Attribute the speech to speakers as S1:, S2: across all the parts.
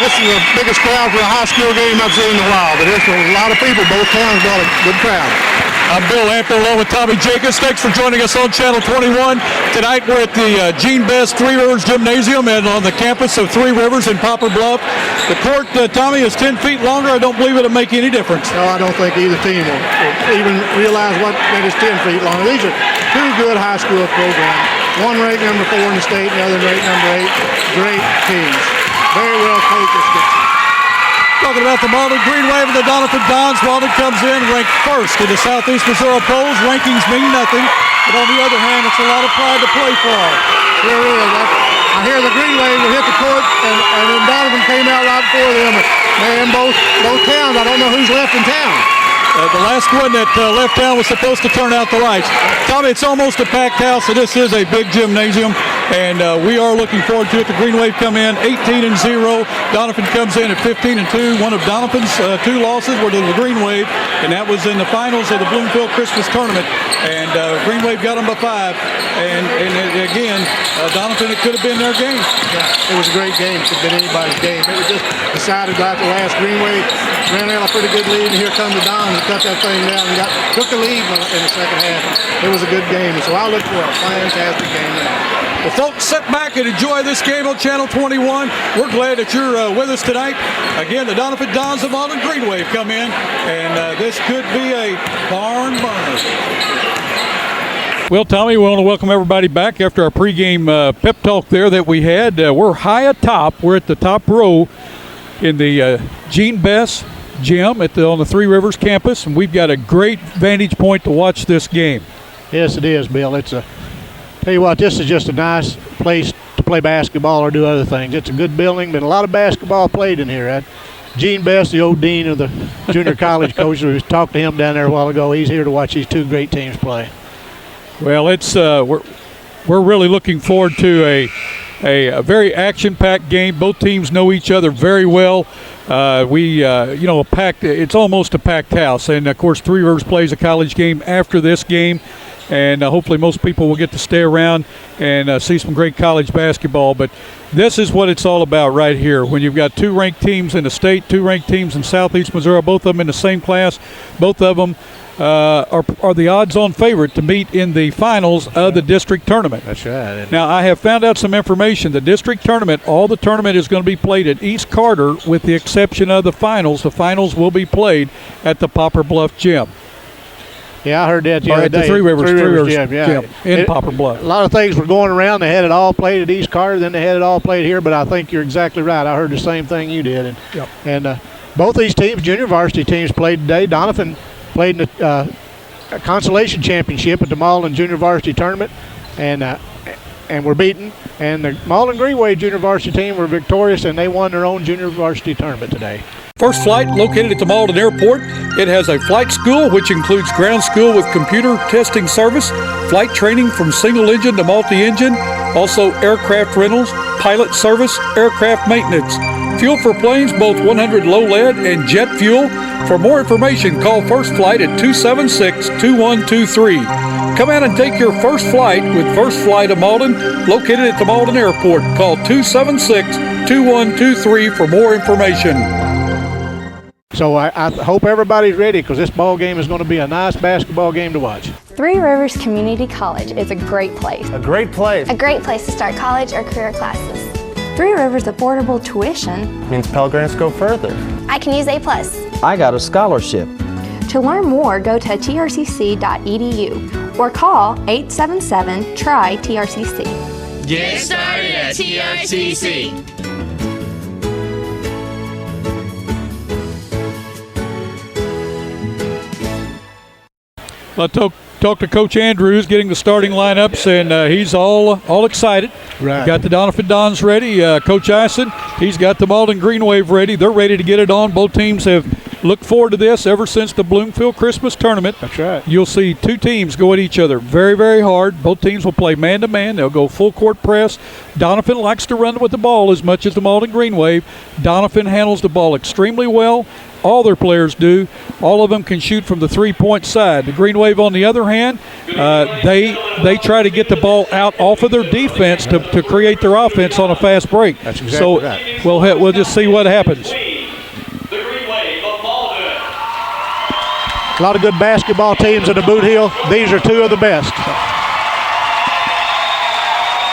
S1: this is the biggest crowd for a high school game I've seen in a while. But there's a lot of people. Both towns got a good crowd.
S2: I'm Bill Hampton along with Tommy Jacobs. Thanks for joining us on Channel 21. Tonight we're at the Gene Best Three Rivers Gymnasium and on the campus of Three Rivers in Poplar Bluff. The court, Tommy, is 10 feet longer. I don't believe it'll make any difference.
S1: No, I don't think either team will even realize that it's 10 feet long. These are two good high school programs. One ranked number 4 in the state and the other ranked number 8. Great teams. Very well coached.
S2: Talking about the Malden Green Wave and the Doniphan Dons. Malden comes in ranked first in the Southeast Missouri polls. Rankings mean nothing, but on the other hand, it's a lot of pride to play for.
S1: Sure is. I hear the Green Wave will hit the court, and then Doniphan came out right before them. Man, both towns, I don't know who's left in town.
S2: The last one that left town was supposed to turn out the lights. Tommy, it's almost a packed house, so this is a big gymnasium, and we are looking forward to it. The Green Wave come in 18-0. Doniphan comes in at 15-2. One of Doniphan's 2 losses were to the Green Wave, and that was in the finals of the Bloomfield Christmas Tournament. And Green Wave got them by 5. And again, Doniphan, it could have been their game.
S1: Yeah, it was a great game. It could have been anybody's game. It was just decided right at the last. Green Wave ran out a pretty good lead, and here come the Dons and cut that thing down and took the lead in the second half. It was a good game, and so I look for a fantastic game tonight.
S2: Well, folks, sit back and enjoy this game on Channel 21. We're glad that you're with us tonight. Again, the Doniphan Dons of Malden Green Wave come in, and this could be a barn burner. Well, Tommy, we want to welcome everybody back after our pregame pep talk there that we had. We're high atop. We're at the top row in the Gene Best gym on the Three Rivers campus, and we've got a great vantage point to watch this game.
S1: Yes, it is, Bill. Tell you what, this is just a nice place to play basketball or do other things. It's a good building, been a lot of basketball played in here. Gene Best, the old dean of the junior college coach, we talked to him down there a while ago. He's here to watch these 2 great teams play.
S2: Well, it's we're really looking forward to a very action-packed game. Both teams know each other very well. It's almost a packed house. And, of course, Three Rivers plays a college game after this game. And hopefully most people will get to stay around and see some great college basketball. But this is what it's all about right here. When you've got 2 ranked teams in the state, 2 ranked teams in Southeast Missouri, both of them in the same class, both of them are the odds-on favorite to meet in the finals of the district tournament.
S1: That's right.
S2: Now, I have found out some information. The district tournament, all the tournament is going to be played at East Carter with the exception of the finals. The finals will be played at the Poplar Bluff Gym.
S1: Yeah, I heard that the other day.
S2: At the Three Rivers
S1: Gym,
S2: in Poplar Bluff.
S1: A lot of things were going around. They had it all played at East Carter, then they had it all played here, but I think you're exactly right. I heard the same thing you did. And both these teams, junior varsity teams, played today. Doniphan played in the consolation championship at the Malden Junior Varsity Tournament, and were beaten. And the Malden Green Wave Junior Varsity team were victorious, and they won their own Junior Varsity Tournament today.
S2: First Flight, located at the Malden Airport. It has a flight school, which includes ground school with computer testing service, flight training from single engine to multi-engine, also aircraft rentals, pilot service, aircraft maintenance. Fuel for planes, both 100 low lead and jet fuel. For more information, call First Flight at 276-2123. Come out and take your first flight with First Flight of Malden, located at the Malden Airport. Call 276-2123 for more information.
S1: So I hope everybody's ready, because this ball game is going to be a nice basketball game to watch.
S3: Three Rivers Community College is a great place.
S4: A great place.
S3: A great place to start college or career classes. Three Rivers affordable tuition
S4: means Pell Grants go further.
S3: I can use A+.
S5: I got a scholarship.
S3: To learn more, go to trcc.edu or call 877-TRY-TRCC.
S6: Get started at TRCC.
S2: I talked to Coach Andrews, getting the starting lineups, and he's all excited.
S1: Right.
S2: Got the Doniphan Dons ready. Coach Ison, he's got the Malden Green Wave ready. They're ready to get it on. Both teams have look forward to this ever since the Bloomfield Christmas tournament.
S1: That's right.
S2: You'll see two teams go at each other very, very hard. Both teams will play man-to-man. They'll go full court press. Doniphan likes to run with the ball as much as the Malden Green Wave. Doniphan handles the ball extremely well. All their players do. All of them can shoot from the three-point side. The Green Wave, on the other hand, they try to get the ball out off of their defense to create their offense on a fast break.
S1: That's exactly right.
S2: We'll just see what happens.
S1: A lot of good basketball teams in the Boot Hill. These are two of the best.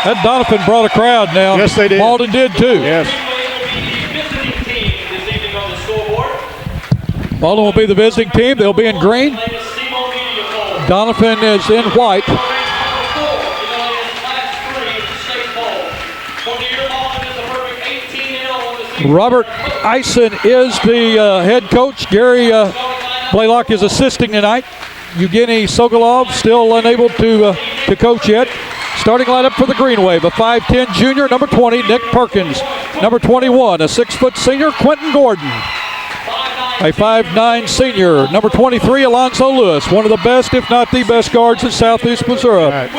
S2: That Doniphan brought a crowd now.
S1: Yes, they did.
S2: Malden did too.
S1: Yes.
S2: Malden will be the visiting team. They'll be in green. Doniphan is in white. Robert Eisen is the head coach. Gary Blaylock is assisting tonight. Evgeny Sokolov still unable to coach yet. Starting lineup for the Green Wave, a 5'10 junior, number 20, Nick Perkins. Number 21, a 6' senior, Quentin Gordon. A 5'9 senior, number 23, Alonzo Lewis, one of the best, if not the best guards in Southeast Missouri.
S1: Right.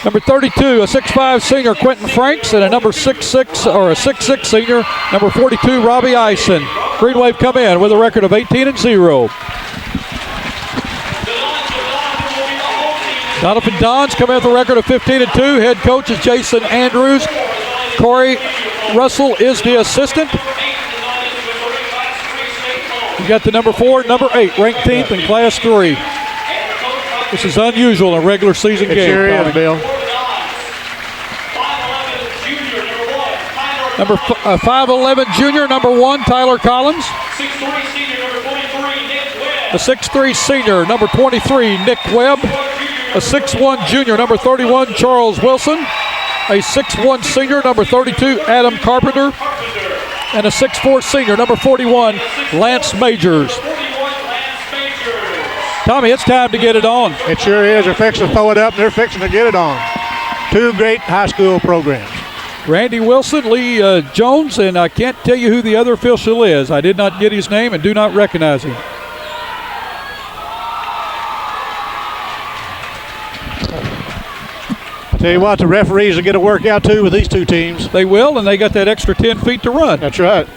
S2: Number 32, a 6'5 senior, Quentin Franks, and a number 6'6 or a 6'6 senior, number 42, Robbie Eisen. Green Wave come in with a record of 18-0. Doniphan Dons come in with a record of 15-2. Head coach is Jason Andrews. Corey Russell is the assistant. You got the number 4, number 8, ranked 10th in Class 3. This is unusual in a regular season game.
S1: It sure is, Bill.
S2: Number 5'11 junior, number 1, Tyler Collins. A 6'3 senior, number 23, Nick Webb. A 6'1 junior, number 31, Charles Wilson. A 6'1 senior, number 32, Adam Carpenter. And a 6'4 senior, number 41, Lance Majors. Tommy, it's time to get it on.
S1: It sure is. They're fixing to throw it up, and they're fixing to get it on. Two great high school programs.
S2: Randy Wilson, Lee Jones, and I can't tell you who the other official is. I did not get his name and do not recognize him.
S1: Tell you what, the referees will get a workout too with these two teams.
S2: They will, and they got that extra 10 feet to run.
S1: That's right.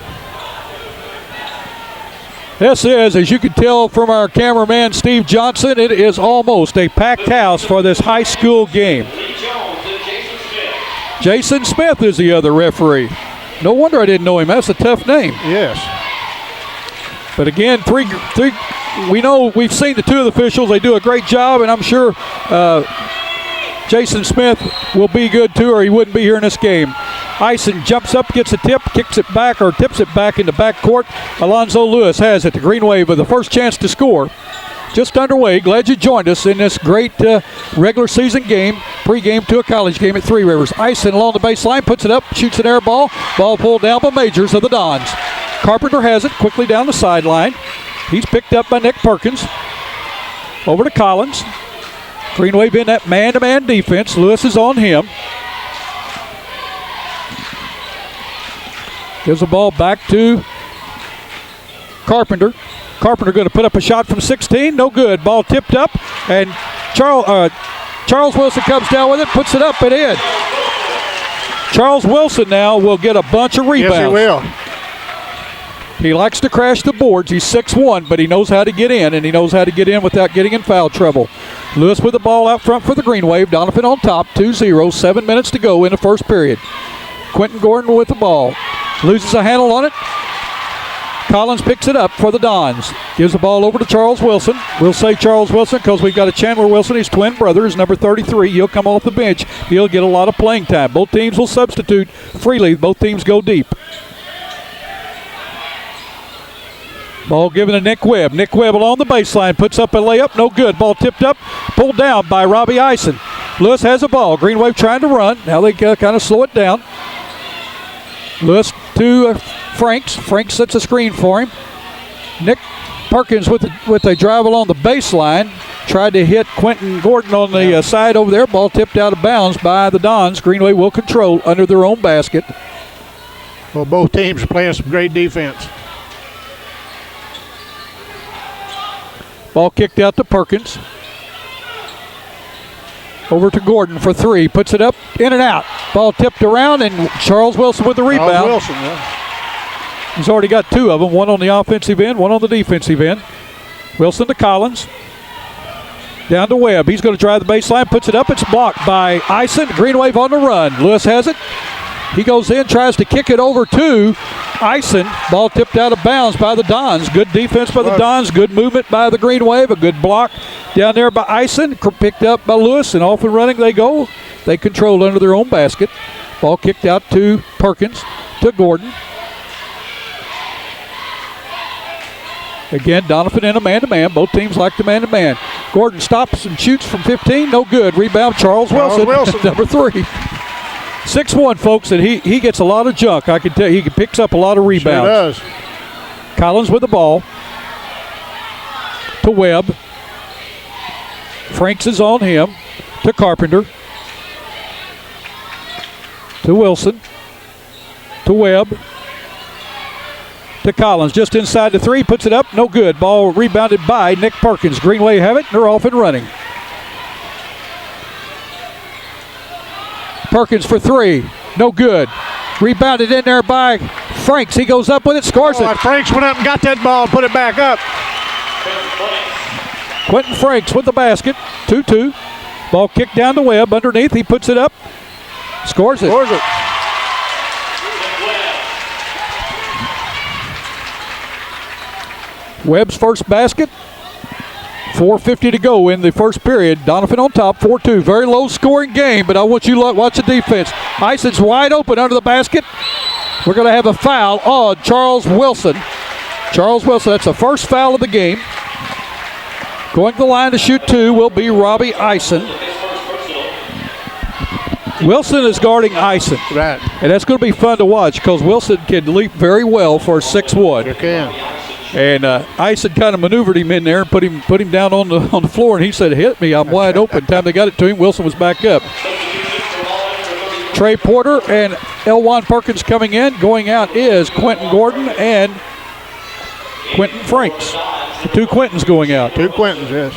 S2: This is, as you can tell from our cameraman Steve Johnson, it is almost a packed house for this high school game. Jason Smith is the other referee. No wonder I didn't know him. That's a tough name.
S1: Yes.
S2: But again, three. We know we've seen the two of the officials. They do a great job, and I'm sure Jason Smith will be good too, or he wouldn't be here in this game. Eisen jumps up, gets a tip, kicks it back, or tips it back into backcourt. Alonzo Lewis has it. The Green Wave with the first chance to score. Just underway. Glad you joined us in this great regular season game, pregame to a college game at Three Rivers. Eisen along the baseline, puts it up, shoots an air ball. Ball pulled down by Majors of the Dons. Carpenter has it quickly down the sideline. He's picked up by Nick Perkins. Over to Collins. Green Wave in that man-to-man defense. Lewis is on him. Gives the ball back to Carpenter. Carpenter going to put up a shot from 16. No good. Ball tipped up. And Charles Wilson comes down with it, puts it up and in. Charles Wilson now will get a bunch of rebounds.
S1: Yes, he will.
S2: He likes to crash the boards. He's 6'1", but he knows how to get in, and he knows how to get in without getting in foul trouble. Lewis with the ball out front for the Green Wave. Doniphan on top, 2-0, 7 minutes to go in the first period. Quentin Gordon with the ball. Loses a handle on it. Collins picks it up for the Dons. Gives the ball over to Charles Wilson. We'll say Charles Wilson because we've got a Chandler Wilson. His twin brother is number 33. He'll come off the bench. He'll get a lot of playing time. Both teams will substitute freely. Both teams go deep. Ball given to Nick Webb. Nick Webb along the baseline. Puts up a layup. No good. Ball tipped up. Pulled down by Robbie Eisen. Lewis has a ball. Green Wave trying to run. Now they kind of slow it down. Lewis to Franks. Franks sets a screen for him. Nick Perkins with a drive along the baseline. Tried to hit Quentin Gordon on the side over there. Ball tipped out of bounds by the Dons. Green Wave will control under their own basket.
S1: Well, both teams are playing some great defense.
S2: Ball kicked out to Perkins. Over to Gordon for three. Puts it up, in and out. Ball tipped around, and Charles Wilson with the rebound.
S1: Charles Wilson, yeah.
S2: He's already got two of them, one on the offensive end, one on the defensive end. Wilson to Collins. Down to Webb. He's going to drive the baseline, puts it up. It's blocked by Ison. Green Wave on the run. Lewis has it. He goes in, tries to kick it over to Ison. Ball tipped out of bounds by the Dons. Good defense by the Dons. Good movement by the Green Wave. A good block down there by Ison. Picked up by Lewis, and off and running they go. They controlled under their own basket. Ball kicked out to Perkins, to Gordon. Again, Doniphan in a man-to-man. Both teams like the man-to-man. Gordon stops and shoots from 15. No good. Rebound, Charles Wilson. Number 3. 6'1", folks, and he gets a lot of junk. I can tell you, he picks up a lot of rebounds.
S1: Sure does.
S2: Collins with the ball. To Webb. Franks is on him. To Carpenter. To Wilson. To Webb. To Collins, just inside the 3, puts it up, no good. Ball rebounded by Nick Perkins. Green Wave have it, and they're off and running. Perkins for 3, no good. Rebounded in there by Franks. He goes up with it, scores it.
S1: Franks went up and got that ball and put it back up.
S2: Quentin Franks with the basket, 2-2. Ball kicked down to Webb underneath. He puts it up, scores it. Webb's first basket. 4:50 to go in the first period. Doniphan on top, 4-2. Very low scoring game, but I want you to watch the defense. Ison's wide open under the basket. We're going to have a foul on Charles Wilson. Charles Wilson, that's the first foul of the game. Going to the line to shoot 2 will be Robbie Ison. Wilson is guarding Ison.
S1: Right.
S2: And that's going to be fun to watch because Wilson can leap very well for a 6'1".
S1: You can.
S2: And Ison kind of maneuvered him in there and put him down on the floor, and he said, "Hit me, I'm wide open." Time they got it to him, Wilson was back up. Trey Porter and Elwan Perkins coming in. Going out is Quentin Gordon and Quentin Franks. The 2 Quentins going out.
S1: 2 Quentins, yes.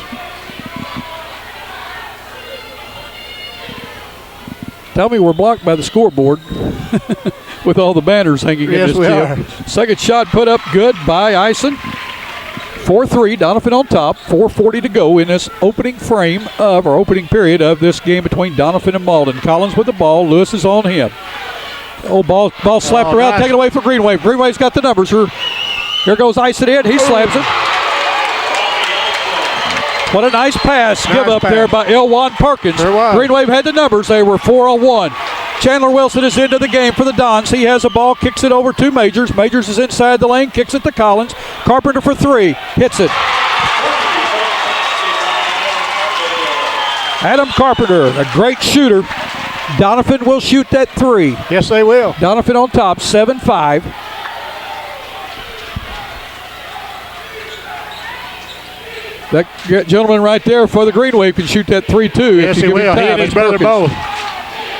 S2: Tell me we're blocked by the scoreboard with all the banners hanging in this gym. Second shot put up good by Ison. 4-3, Doniphan on top. 4:40 to go in this opening period of this game between Doniphan and Malden. Collins with the ball. Lewis is on him. Oh, ball slapped around, taken away from Green Wave. Green Wave's got the numbers. Here goes Ison in. He slams it. What a nice pass there by Elwan Perkins. Green Wave had the numbers. They were 4-on-1. Chandler Wilson is into the game for the Dons. He has a ball, kicks it over to Majors. Majors is inside the lane, kicks it to Collins. Carpenter for 3, hits it. Adam Carpenter, a great shooter. Doniphan will shoot that 3.
S1: Yes, they will.
S2: Doniphan on top, 7-5. That gentleman right there for the Green Wave can shoot that 3 too.
S1: Yes, he will. He and his brother both.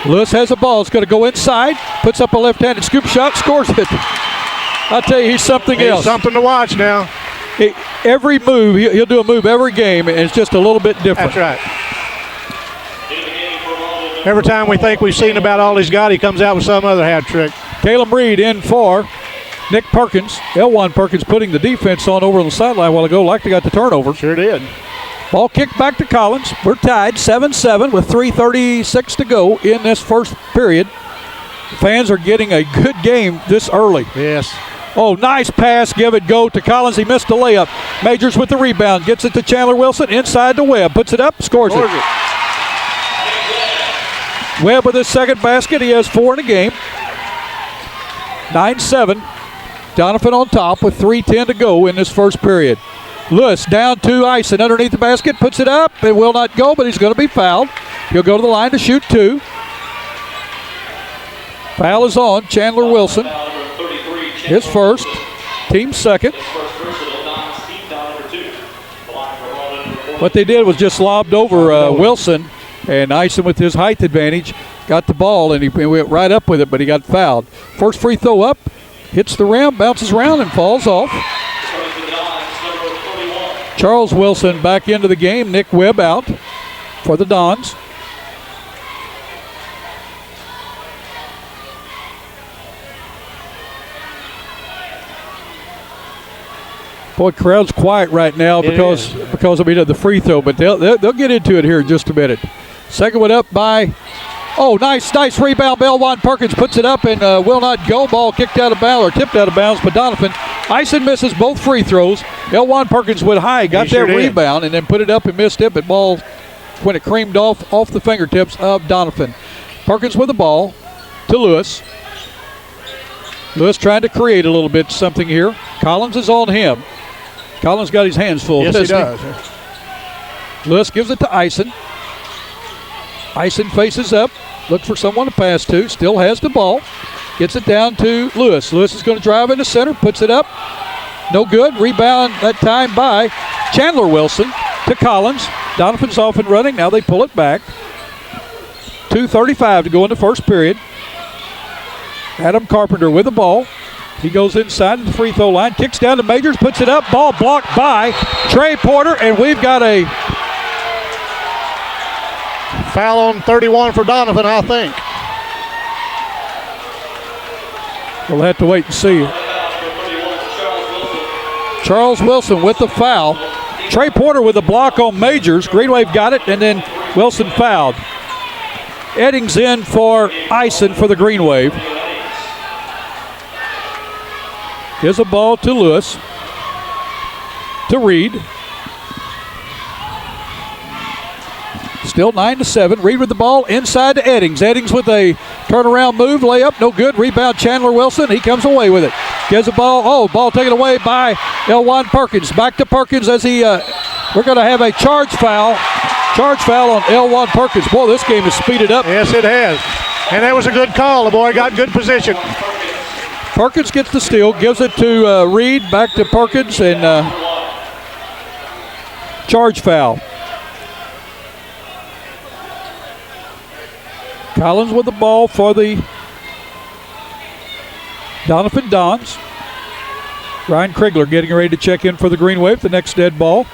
S2: Lewis has the ball. It's going to go inside. Puts up a left-handed scoop shot. Scores it. I tell you, he's something else.
S1: He's something to watch now.
S2: Every move, he'll do a move every game, and it's just a little bit different.
S1: That's right. Every time we think we've seen about all he's got, he comes out with some other hat trick.
S2: Caleb Reed in for Nick Perkins. Elwan Perkins putting the defense on over on the sideline a while ago. Like they got the turnover.
S1: Sure did.
S2: Ball kicked back to Collins. We're tied 7-7 with 3:36 to go in this first period. Fans are getting a good game this early.
S1: Yes.
S2: Oh, nice pass. Give it go to Collins. He missed the layup. Majors with the rebound. Gets it to Chandler Wilson. Inside to Webb. Puts it up. Scores it. Webb with his second basket. He has 4 in the game. 9-7. Doniphan on top with 3:10 to go in this first period. Lewis down to Ison underneath the basket. Puts it up. It will not go, but he's going to be fouled. He'll go to the line to shoot 2. Foul is on Chandler Wilson. His first. Team second. What they did was just lobbed over Wilson, and Ison with his height advantage got the ball, and he went right up with it, but he got fouled. First free throw up. Hits the rim, bounces around, and falls off. Charles Wilson back into the game. Nick Webb out for the Dons. Boy, crowd's quiet right now because of the free throw, but they'll get into it here in just a minute. Second one up by, nice rebound. Elwan Perkins puts it up and will not go. Ball kicked out of bounds or tipped out of bounds, but Doniphan. Ison misses both free throws. Elwan Perkins went high, got that rebound, and then put it up and missed it, but ball when it creamed off the fingertips of Doniphan. Perkins with the ball to Lewis. Lewis trying to create a little bit something here. Collins is on him. Collins got his hands full.
S1: Yes, he does.
S2: Lewis gives it to Ison. Ison faces up, looks for someone to pass to, still has the ball. Gets it down to Lewis. Lewis is going to drive into center, puts it up. No good. Rebound that time by Chandler Wilson to Collins. Doniphan's off and running. Now they pull it back. 2:35 to go in the first period. Adam Carpenter with the ball. He goes inside the free throw line, kicks down to Majors, puts it up. Ball blocked by Trey Porter, and we've got a
S1: foul on 31 for Doniphan, I think.
S2: We'll have to wait and see. Charles Wilson with the foul. Trey Porter with the block on Majors. Green Wave got it, and then Wilson fouled. Eddings in for Ison for the Green Wave. Here's a ball to Lewis. To Reed. Still 9-7. Reed with the ball inside to Eddings. Eddings with a turnaround move. Layup, no good. Rebound Chandler Wilson. He comes away with it. Gives the ball. Ball taken away by Elwan Perkins. Back to Perkins as he, we're going to have a charge foul. Charge foul on Elwan Perkins. Boy, this game has speeded up.
S1: Yes, it has. And that was a good call. The boy got good position.
S2: Perkins gets the steal, gives it to Reed, back to Perkins, and charge foul. Collins with the ball for the Doniphan Dons. Ryan Krigler getting ready to check in for the Green Wave, the next dead ball.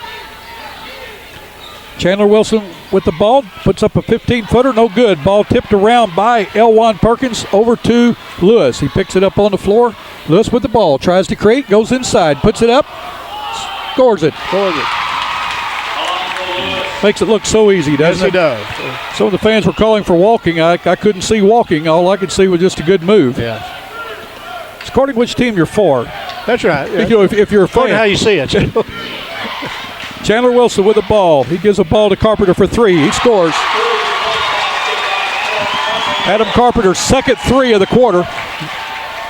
S2: Chandler Wilson with the ball, puts up a 15-footer, no good. Ball tipped around by Elwan Perkins over to Lewis. He picks it up on the floor. Lewis with the ball, tries to create, goes inside, puts it up, scores it. Makes it look so easy, doesn't it?
S1: Yes, he does.
S2: Some of the fans were calling for walking. I couldn't see walking. All I could see was just a good move.
S1: Yeah.
S2: It's according to which team you're for.
S1: That's right. Yeah.
S2: If you're a fan.
S1: According to how you see it.
S2: Chandler Wilson with the ball. He gives a ball to Carpenter for three. He scores. Adam Carpenter's second three of the quarter.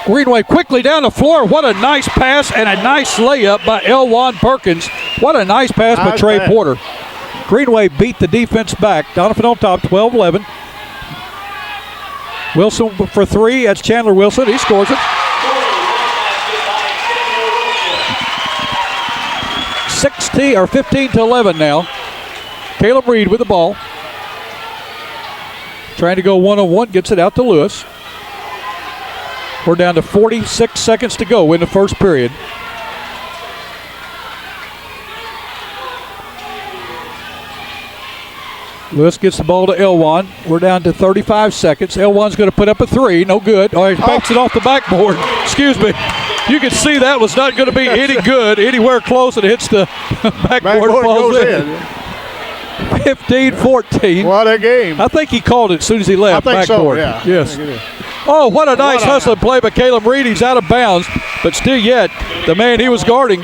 S2: Greenway quickly down the floor. What a nice pass and a nice layup by Elwan Perkins. What a nice pass by Trey Porter. Greenway beat the defense back. Doniphan on top, 12-11. Wilson for three. That's Chandler Wilson. He scores it. 15-11 now. Caleb Reed with the ball. Trying to go one-on-one, gets it out to Lewis. We're down to 46 seconds to go in the first period. Lewis gets the ball to Elwan. We're down to 35 seconds. Elwan's going to put up a three. No good. He banks it off the backboard. Excuse me. You can see that was not going to be any good, anywhere close. It hits the backboard and falls in. 15-14.
S1: What a game.
S2: I think he called it as soon as he left.
S1: I think
S2: backboard.
S1: So, yeah.
S2: Yes. What a nice hustling play by Caleb Reed. He's out of bounds, but still yet, the man he was guarding,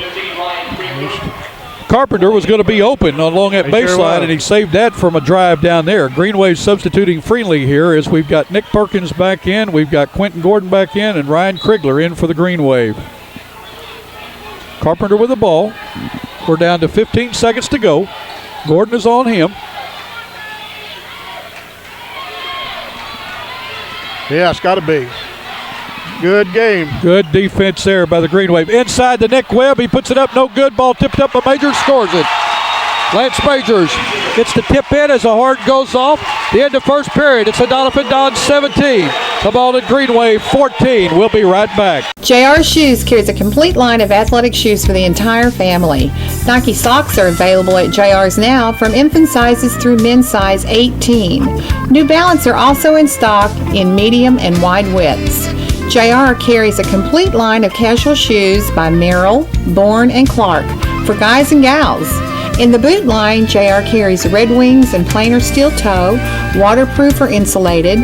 S2: Carpenter, was going to be open along that baseline, and he saved that from a drive down there. Green Wave substituting Freenley here as we've got Nick Perkins back in, we've got Quentin Gordon back in, and Ryan Krigler in for the Green Wave. Carpenter with the ball. We're down to 15 seconds to go. Gordon is on him.
S1: Yeah, it's got to be. Good game.
S2: Good defense there by the Green Wave. Inside the Nick Webb. He puts it up. No good. Ball tipped up by Major. Scores it. Lance Majors gets the tip in as the horn goes off. The end of first period. It's a Doniphan Don 17. The Malden Greenway 14. We'll be right back.
S7: JR Shoes carries a complete line of athletic shoes for the entire family. Nike socks are available at JR's now from infant sizes through men's size 18. New Balance are also in stock in medium and wide widths. JR carries a complete line of casual shoes by Merrill, Bourne, and Clark for guys and gals. In the boot line, JR carries Red Wings and plainer steel toe, waterproof or insulated,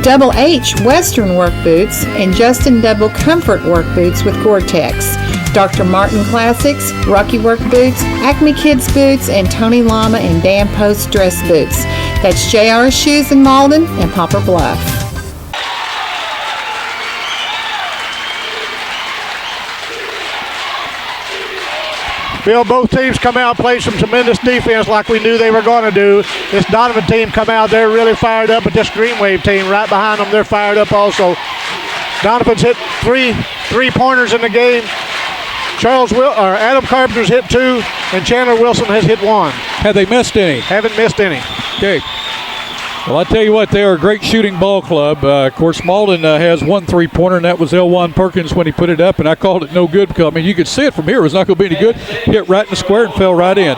S7: Double H Western work boots, and Justin Double Comfort work boots with Gore-Tex, Dr. Martin Classics, Rocky work boots, Acme Kids boots, and Tony Lama and Dan Post dress boots. That's JR Shoes in Malden and Poplar Bluff.
S1: Bill, both teams come out and play some tremendous defense like we knew they were going to do. This Doniphan team come out, they're really fired up, but this Green Wave team right behind them, they're fired up also. Doniphan's hit three-pointers in the game. Adam Carpenter's hit 2, and Chandler Wilson has hit 1.
S2: Have they missed any?
S1: Haven't missed any.
S2: Okay. Well, I tell you what, they are a great shooting ball club. Of course, Malden has 1 3-pointer, and that was Elwan Perkins when he put it up, and I called it no good because, I mean, you could see it from here. It was not going to be any good. Hit right in the square and fell right in.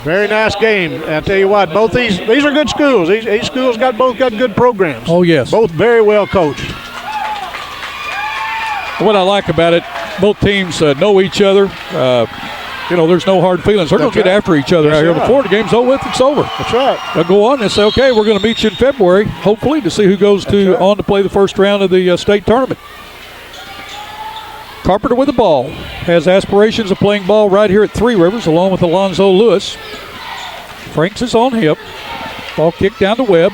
S1: Very nice game. I tell you what, both these are good schools. These schools both got good programs.
S2: Oh, yes.
S1: Both very well coached.
S2: What I like about it, both teams know each other. There's no hard feelings. They're going to get after each other out here. Before the game's over with, it's over.
S1: That's right.
S2: They'll go on and say, okay, we're going to meet you in February, hopefully, to see who goes on to play the first round of the state tournament. Carpenter with the ball. Has aspirations of playing ball right here at Three Rivers, along with Alonzo Lewis. Franks is on hip. Ball kicked down to Webb.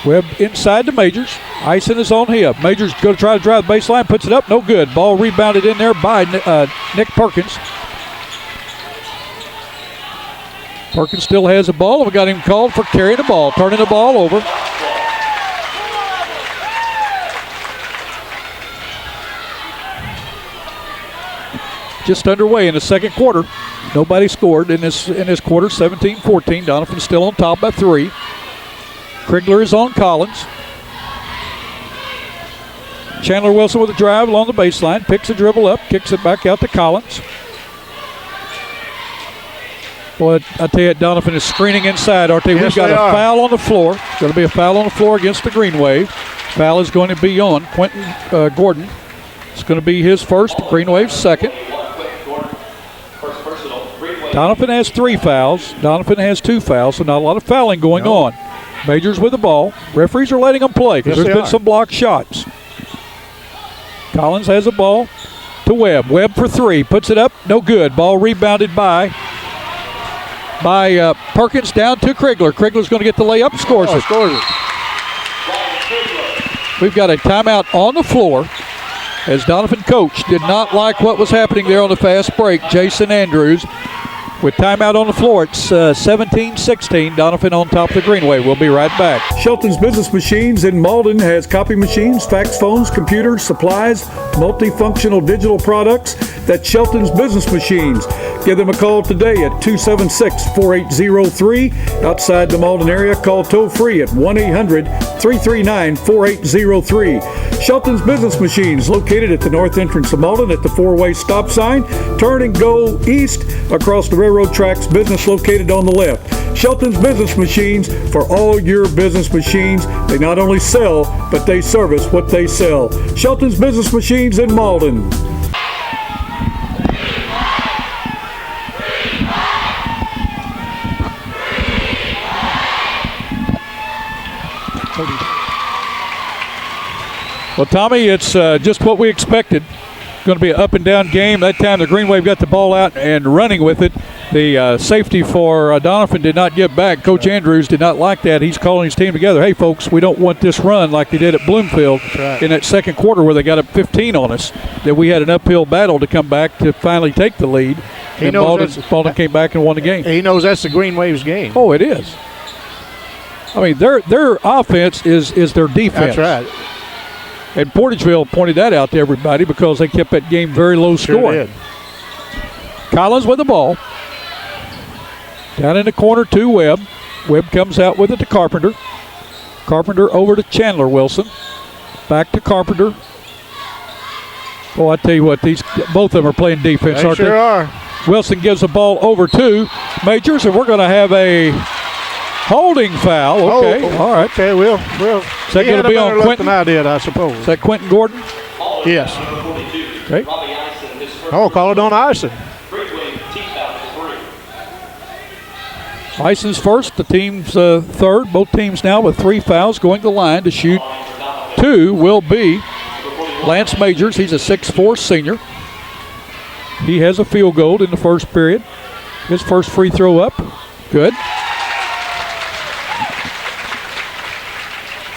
S2: Webb inside to Majors. Ison is on hip. Majors going to try to drive the baseline. Puts it up. No good. Ball rebounded in there by Nick Perkins. Perkins still has the ball. We got him called for carrying the ball, turning the ball over. Just underway in the second quarter. Nobody scored in this quarter. 17-14. Doniphan still on top by 3. Krigler is on Collins. Chandler Wilson with a drive along the baseline. Picks a dribble up. Kicks it back out to Collins. Boy, I tell you, Doniphan is screening inside, aren't they?
S1: Yes,
S2: we've got a foul on the floor. Going to be a foul on the floor against the Green Wave. Foul is going to be on Quentin Gordon. It's going to be his first, Green Wave's second. Doniphan has 3 fouls. Doniphan has 2 fouls, so not a lot of fouling going on. Majors with the ball. Referees are letting them play because there's been some blocked shots. Collins has the ball to Webb. Webb for 3. Puts it up. No good. Ball rebounded by Perkins down to Krigler. Krigler's going to get the layup and scores it. We've got a timeout on the floor as Doniphan coach did not like what was happening there on the fast break. Jason Andrews with timeout on the floor. It's 17-16. Doniphan on top of the Greenway. We'll be right back. Shelton's Business Machines in Malden has copy machines, fax phones, computers, supplies, multifunctional digital products. That's Shelton's Business Machines. Give them a call today at 276-4803. Outside the Malden area, call toll-free at 1-800-339-4803. Shelton's Business Machines, located at the north entrance of Malden at the 4-way stop sign. Turn and go east across the railroad tracks. Business located on the left. Shelton's Business Machines for all your business machines. They not only sell, but they service what they sell. Shelton's Business Machines in Malden. Well, Tommy, it's just what we expected. Going to be an up-and-down game. That time the Green Wave got the ball out and running with it. The safety for Doniphan did not get back. Coach Andrews did not like that. He's calling his team together. Hey, folks, we don't want this run like they did at Bloomfield in that second quarter where they got up 15 on us, that we had an uphill battle to come back to finally take the lead. And Malden came back and won the game.
S1: He knows that's the Green Wave's game.
S2: Oh, it is. I mean, their offense is their defense.
S1: That's right.
S2: And Portageville pointed that out to everybody because they kept that game very low scoring.
S1: Sure did.
S2: Collins with the ball. Down in the corner to Webb. Webb comes out with it to Carpenter. Carpenter over to Chandler Wilson. Back to Carpenter. Oh, I tell you what, both of them are playing defense, aren't they?
S1: They sure are.
S2: Wilson gives the ball over to Majors, and we're going to have a holding foul. Okay, all right.
S1: Okay, we'll.
S2: Is that going to be on Quentin?
S1: I did, I suppose.
S2: Is that Quentin Gordon?
S1: Yes.
S2: Okay.
S1: Oh, call it on Ison.
S2: Ison's first, the team's third. Both teams now with 3 fouls going to the line to shoot 2 will be Lance Majors. He's a 6'4" senior. He has a field goal in the first period. His first free throw up. Good.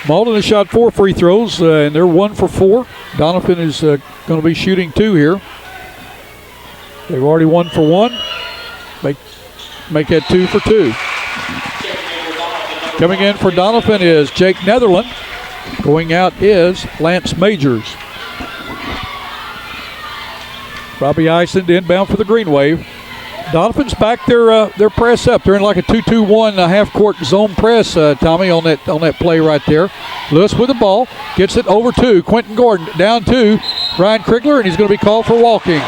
S2: Malden has shot 4 free throws, and they're 1 for 4. Doniphan is going to be shooting 2 here. They've already 1 for 1. Make that 2 for 2. Coming in for Doniphan is Jake Netherland. Going out is Lance Majors. Robbie Ison inbound for the Green Wave. Doniphan's back their press up. They're in like a 2-2-1 half-court zone press, Tommy, on that play right there. Lewis with the ball. Gets it over to Quentin Gordon. Down to Ryan Krigler, and he's going to be called for walking.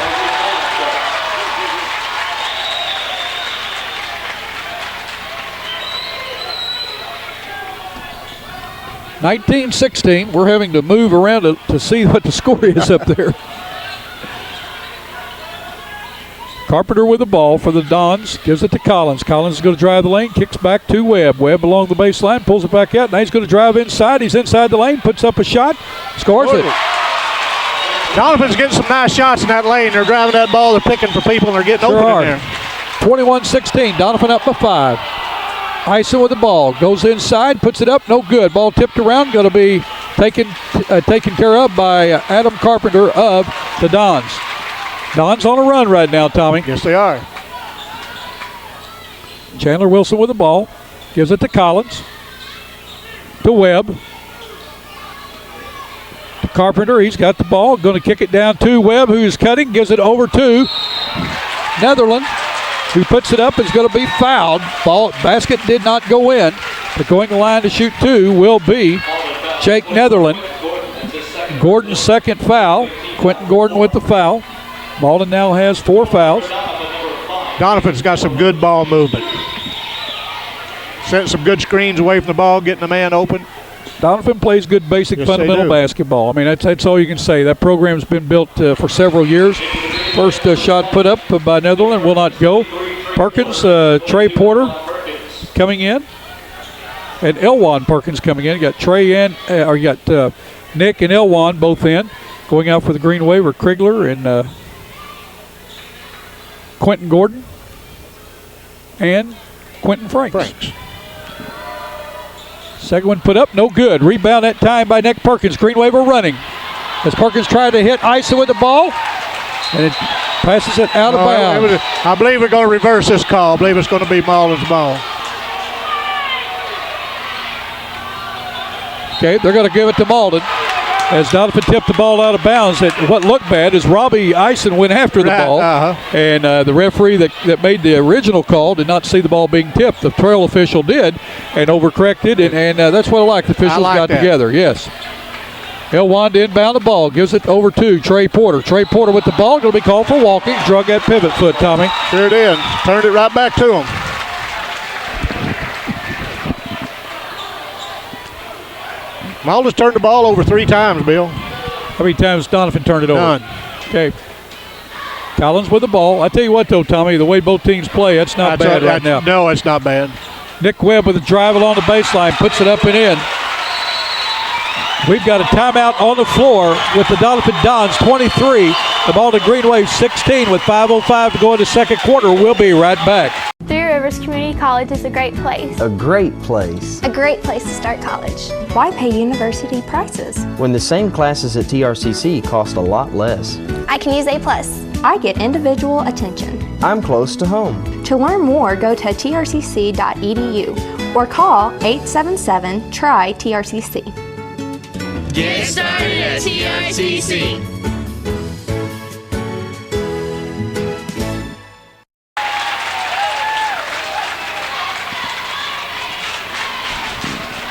S2: (19-16). We're having to move around to see what the score is up there. Carpenter with the ball for the Dons. Gives it to Collins. Collins is going to drive the lane. Kicks back to Webb. Webb along the baseline. Pulls it back out. Now he's going to drive inside. He's inside the lane. Puts up a shot. Scores it.
S1: Doniphan's getting some nice shots in that lane. They're driving that ball. They're picking for people, and they're getting open in there.
S2: 21-16. Doniphan up by 5. Ison with the ball. Goes inside. Puts it up. No good. Ball tipped around. Going to be taken care of by Adam Carpenter of the Dons. Dons on a run right now, Tommy.
S1: Yes, they are.
S2: Chandler Wilson with the ball. Gives it to Collins. To Webb. To Carpenter. He's got the ball. Going to kick it down to Webb, who's cutting. Gives it over to Netherland, who puts it up. Is going to be fouled. Basket did not go in. But going to the line to shoot 2 will be Jake Netherland. Gordon's second foul. Quentin Gordon with the foul. Malden now has 4 fouls.
S1: Doniphan's got some good ball movement. Setting some good screens away from the ball, getting the man open.
S2: Doniphan plays good basic fundamental basketball. I mean, that's all you can say. That program's been built for several years. First shot put up by Netherland will not go. Perkins, Trey Porter coming in. And Elwan Perkins coming in. You got Trey and you got Nick and Elwan both in. Going out for the Green Wave are Krigler and Quentin Gordon and Quentin Franks. Second one put up, no good. Rebound that time by Nick Perkins. Green Wave are running. As Perkins tried to hit Ison with the ball, and it passes it out of bounds.
S1: I believe we're going to reverse this call. I believe it's going to be Malden's ball.
S2: Okay, they're going to give it to Malden. As Doniphan tipped the ball out of bounds, what looked bad is Robbie Ison went after the ball, and the referee that made the original call did not see the ball being tipped. The trail official did and overcorrected, and that's what I like. The officials got together, yes. Elwan to inbound the ball, gives it over to Trey Porter. Trey Porter with the ball, going to be called for walking. Drug that pivot foot, Tommy.
S1: Sure did. Turned it right back to him. Malden's turned the ball over 3 times, Bill.
S2: How many times Doniphan turned it over?
S1: None.
S2: Okay. Collins with the ball. I tell you what, though, Tommy, the way both teams play, that's not bad right now.
S1: No, it's not bad.
S2: Nick Webb with a drive along the baseline, puts it up and in. We've got a timeout on the floor with the Doniphan Dons 23, the Malden Green Wave 16 with 5:05 to go in the second quarter. We'll be right back.
S3: Three Rivers Community College is a great place.
S5: A great place.
S3: A great place to start college. Why pay university prices?
S5: When the same classes at TRCC cost a lot less.
S3: I can use A+. I get individual attention.
S5: I'm close to home.
S3: To learn more, go to trcc.edu or call 877-TRY-TRCC.
S6: Get started at TRCC.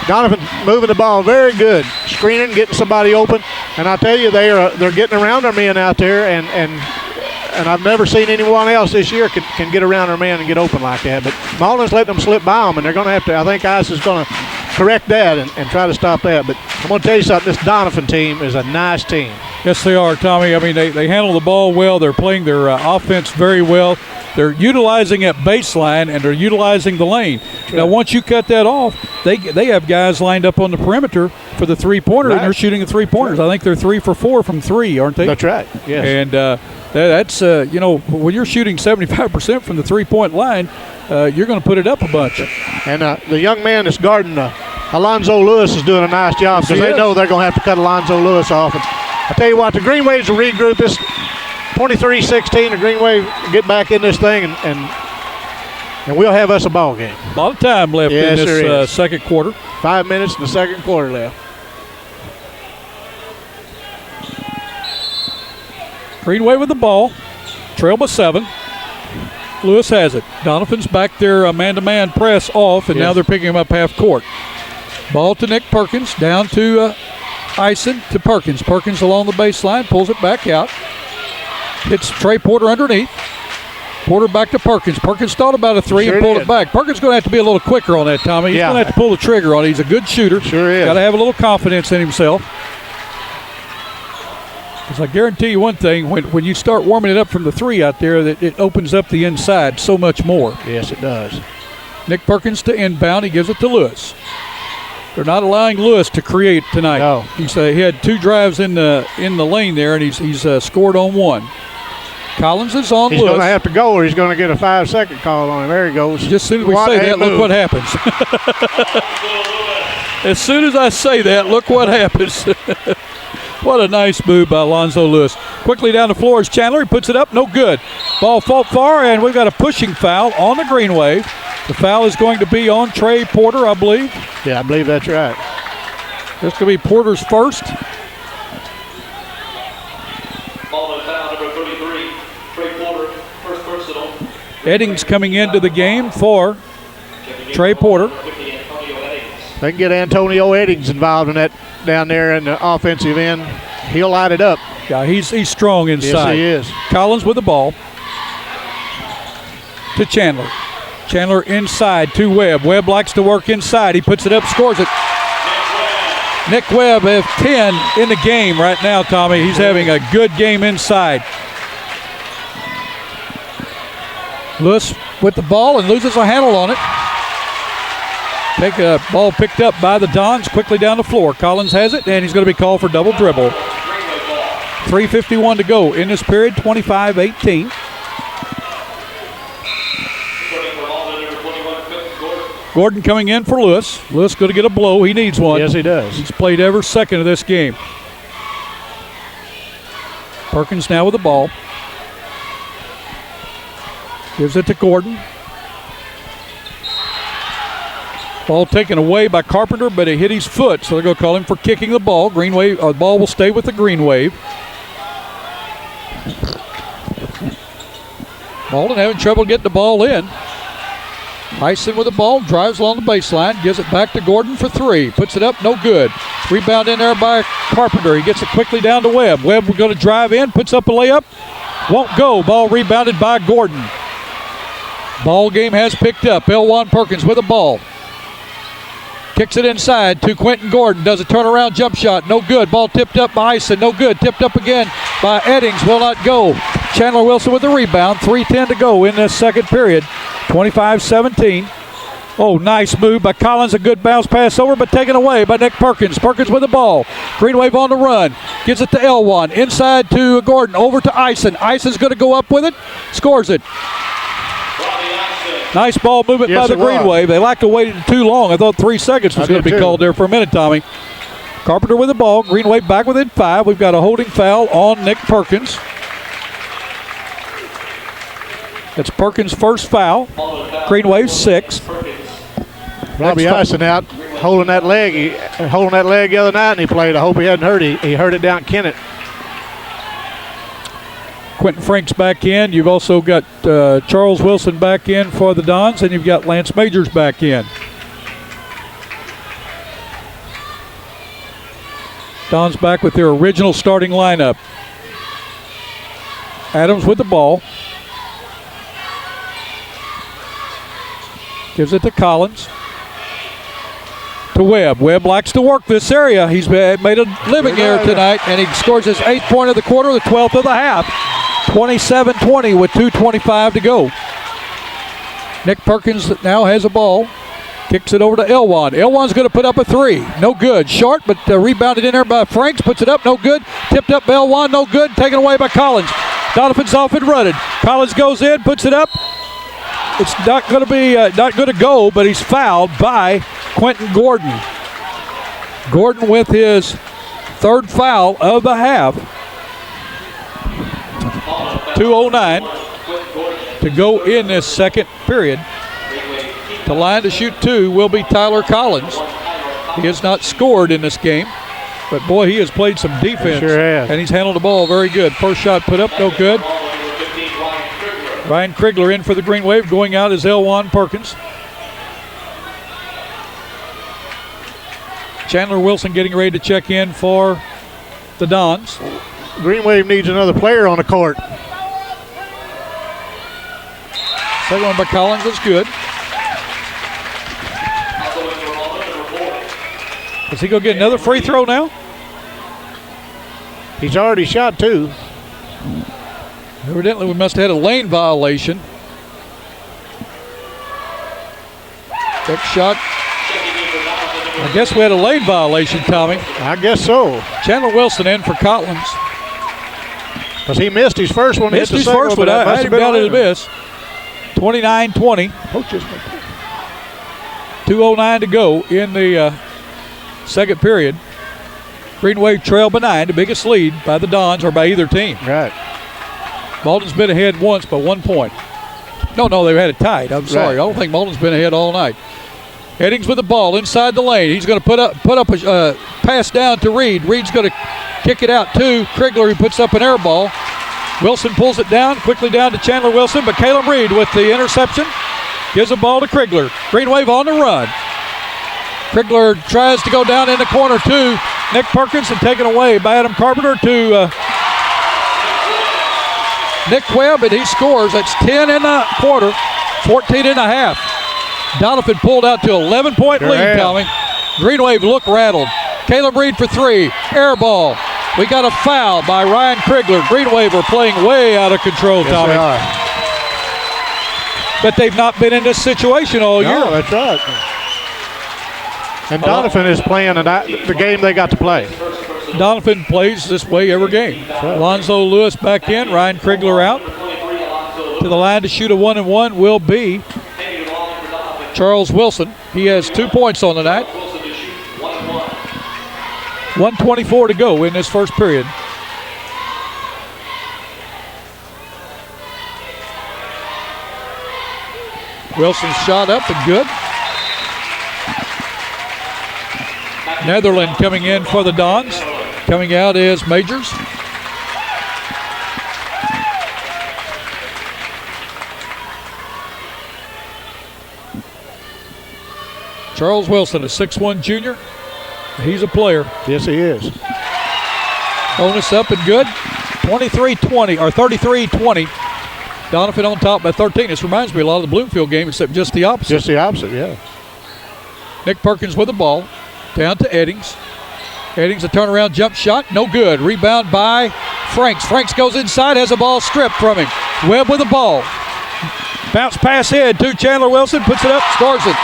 S1: Doniphan moving the ball very good, screening, getting somebody open, and I tell you they're getting around their men out there, and I've never seen anyone else this year can get around their man and get open like that. But Malden's letting them slip by them, and they're going to have to. I think Ice is going to correct that and try to stop that. But I'm going to tell you something. This Doniphan team is a nice team.
S2: Yes, they are, Tommy. I mean, they handle the ball well. They're playing their offense very well. They're utilizing at baseline, and they're utilizing the lane. Sure. Now, once you cut that off, they have guys lined up on the perimeter for the three-pointer, and they're shooting the three-pointers. Sure. I think they're 3 for 4 from 3, aren't they?
S1: That's right, yes.
S2: And that's, when you're shooting 75% from the three-point line, you're going to put it up a bunch.
S1: And the young man that's guarding Alonzo Lewis is doing a nice job because they know they're going to have to cut Alonzo Lewis off. And I tell you what, the Green Waves will regroup. This 23-16, the Green Wave get back in this thing, and we'll have us a ball game.
S2: A lot of time left in this second quarter.
S1: 5 minutes in the second quarter left.
S2: Green Wave with the ball, trail by 7. Lewis has it. Doniphan's back there, man-to-man press off, and now they're picking him up half court. Ball to Nick Perkins, down to Ison to Perkins. Perkins along the baseline, pulls it back out. Hits Trey Porter underneath. Porter back to Perkins. Perkins thought about a three and pulled it back. Perkins going to have to be a little quicker on that, Tommy. He's going to have to pull the trigger on it. He's a good shooter.
S1: Sure is.
S2: Got to have a little confidence in himself. Because I guarantee you one thing, when you start warming it up from the three out there, that it opens up the inside so much more.
S1: Yes, it does.
S2: Nick Perkins to inbound. He gives it to Lewis. They're not allowing Lewis to create tonight.
S1: No.
S2: He had 2 drives in the lane there, and he's scored on 1. Collins is on Lewis.
S1: He's going to have to go, or he's going to get a 5-second call on him. There he goes.
S2: Just as soon as we say that, look what happens. As soon as I say that, look what happens. What a nice move by Alonzo Lewis. Quickly down the floor is Chandler. He puts it up. No good. Ball fought far, and we've got a pushing foul on the Green Wave. The foul is going to be on Trey Porter, I believe.
S1: Yeah, I believe that's right.
S2: This could be Porter's first.
S8: Malden foul number 33, Trey Porter, first personal.
S2: Eddings coming into the game for Trey Porter.
S1: They can get Antonio Eddings involved in that down there in the offensive end. He'll light it up.
S2: Yeah, he's strong inside.
S1: Yes, he is.
S2: Collins with the ball to Chandler. Chandler inside to Webb. Webb likes to work inside. He puts it up, scores it. Nick Webb has 10 in the game right now, Tommy. He's having a good game inside. Lewis with the ball and loses a handle on it. Take a ball picked up by the Dons quickly down the floor. Collins has it, and he's going to be called for double dribble. 3:51 to go in this period, 25-18. Gordon coming in for Lewis. Lewis going to get a blow. He needs one.
S1: Yes, he does.
S2: He's played every second of this game. Perkins now with the ball. Gives it to Gordon. Ball taken away by Carpenter, but it hit his foot, so they're going to call him for kicking the ball. Green Wave, the ball will stay with the Green Wave. Malden having trouble getting the ball in. Ison with the ball, drives along the baseline, gives it back to Gordon for 3. Puts it up, no good. Rebound in there by Carpenter. He gets it quickly down to Webb. Webb going to drive in, puts up a layup. Won't go. Ball rebounded by Gordon. Ball game has picked up. Elwan Perkins with the ball. Kicks it inside to Quentin Gordon. Does a turnaround jump shot. No good. Ball tipped up by Ison. No good. Tipped up again by Eddings. Will not go. Chandler Wilson with the rebound. 3:10 to go in this second period. 25-17. Oh, nice move by Collins. A good bounce pass over, but taken away by Nick Perkins. Perkins with the ball. Green Wave on the run. Gives it to Elwan. Inside to Gordon. Over to Ison. Ison's going to go up with it. Scores it. Nice ball movement by the Green Wave. They like to wait too long. I thought 3 seconds was going to be called there for a minute, Tommy. Carpenter with the ball. Green Wave back within 5. We've got a holding foul on Nick Perkins. That's Perkins' first foul. Green Wave 6.
S1: Robbie Ison out holding that leg the other night, and he played. I hope he hadn't hurt it. He hurt it down Kennett.
S2: Quentin Frank's back in. You've also got Charles Wilson back in for the Dons, and you've got Lance Majors back in. Dons back with their original starting lineup. Adams with the ball. Gives it to Collins. To Webb. Webb likes to work this area. He's made a living here tonight, and he scores his 8th point of the quarter, the 12th of the half. 27-20 with 2:25 to go. Nick Perkins now has a ball. Kicks it over to Elwan. Elwan's going to put up a three. No good. Short, but rebounded in there by Franks. Puts it up. No good. Tipped up by Elwan. No good. Taken away by Collins. Doniphan's off and running. Collins goes in. Puts it up. It's not going to go, but he's fouled by Quentin Gordon. Gordon with his 3rd foul of the half. 2:09 to go in this second period. The line to shoot 2 will be Tyler Collins. He has not scored in this game, but boy, he has played some defense.
S1: Sure has.
S2: And he's handled the ball very good. First shot put up, no good. Ryan Krigler in for the Green Wave. Going out is Elwan Perkins. Chandler Wilson getting ready to check in for the Dons.
S1: Green Wave needs another player on the court.
S2: Second one by Collins is good. Is he going to get another free throw now?
S1: He's already shot 2.
S2: Evidently, we must have had a lane violation. Next shot. I guess we had a lane violation, Tommy.
S1: I guess so.
S2: Chandler Wilson in for Collins.
S1: Because he missed his first one.
S2: Missed his first one. I had him down to miss. 29-20. 2:09 to go in the second period. Green Wave trail by 9, the biggest lead by the Dons or by either team.
S1: Right.
S2: Malden's been ahead once by 1 point. No, they've had it tied. I'm sorry. I don't think Malden's been ahead all night. Eddings with the ball inside the lane. He's going to put up a pass down to Reed. Reed's going to kick it out to Krigler, who puts up an air ball. Wilson pulls it down, quickly down to Chandler Wilson, but Caleb Reed with the interception gives the ball to Krigler. Green Wave on the run. Krigler tries to go down in the corner to Nick Perkins and taken away by Adam Carpenter to Nick Webb, and he scores. That's 10 in the quarter, 14 in the half. Doniphan pulled out to 11-point lead, Tommy. Green Wave look rattled. Caleb Reed for 3, air ball. We got a foul by Ryan Krigler. Green Wave are playing way out of control, Tommy.
S1: Yes,
S2: they are. But they've not been in this situation all year.
S1: No, that's right. And Doniphan is playing the game they got to play.
S2: Doniphan plays this way every game. Alonzo Lewis back in, Ryan Krigler out. To the line to shoot a 1-and-1 will be Charles Wilson. He has 2 points on the night. 1:24 to go in this first period. Wilson's shot up and good. Netherland coming in for the Dons. Coming out is Majors. Charles Wilson, a 6'1" junior. He's a player.
S1: Yes, he is.
S2: Bonus up and good. 23-20, or 33-20. Doniphan on top by 13. This reminds me a lot of the Bloomfield game, except just the opposite.
S1: Just the opposite, yeah.
S2: Nick Perkins with the ball. Down to Eddings. Eddings a turnaround jump shot. No good. Rebound by Franks. Franks goes inside, has a ball stripped from him. Webb with the ball. Bounce pass head to Chandler Wilson. Puts it up, scores it.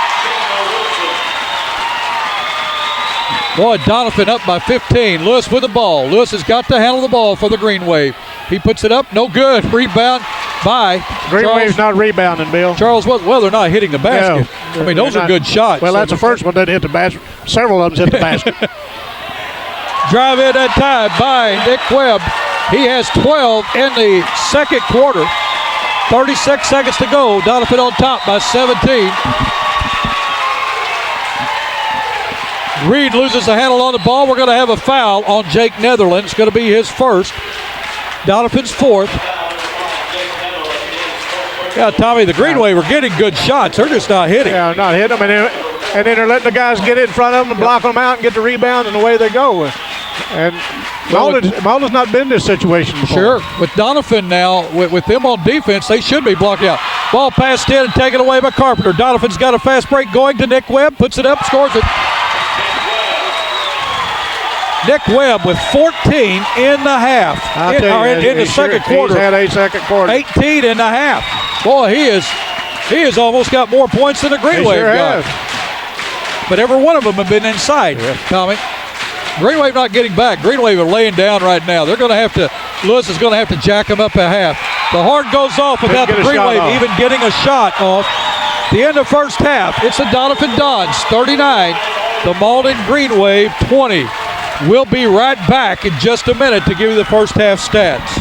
S2: Boy, Doniphan up by 15. Lewis with the ball. Lewis has got to handle the ball for the Green Wave. He puts it up. No good. Rebound by
S1: Green Wave's not rebounding, Bill.
S2: Charles was. Well, they're not hitting the basket.
S1: No,
S2: I mean, those are good shots.
S1: Well, that's the first one that hit the basket. Several of them hit the basket.
S2: Drive in that time by Nick Webb. He has 12 in the second quarter. 36 seconds to go. Doniphan on top by 17. Reed loses the handle on the ball. We're going to have a foul on Jake Netherland. It's going to be his first. Doniphan's fourth. Yeah, Tommy, the Green Wave are getting good shots. They're just not hitting.
S1: Yeah, not hitting them. And then they're letting the guys get in front of them and block them out and get the rebound, and away they go. And Malden's not been in this situation before.
S2: Sure. With Doniphan now, with them on defense, they should be blocked out. Ball passed in and taken away by Carpenter. Doniphan's got a fast break going to Nick Webb, puts it up, scores it. Nick Webb with 14 in the half. In the second quarter.
S1: He's had a second quarter.
S2: 18 in the half. Boy, he has almost got more points than the Green Wave got. But every one of them have been inside, Tommy. Green Wave not getting back. Green Wave are laying down right now. They're going to have to, Lewis is going to have to jack them up a half. The horn goes off without the Green Wave even getting a shot off. The end of first half. It's the Doniphan Dons 39, the Malden Green Wave 20. We'll be right back in just a minute to give you the first half stats.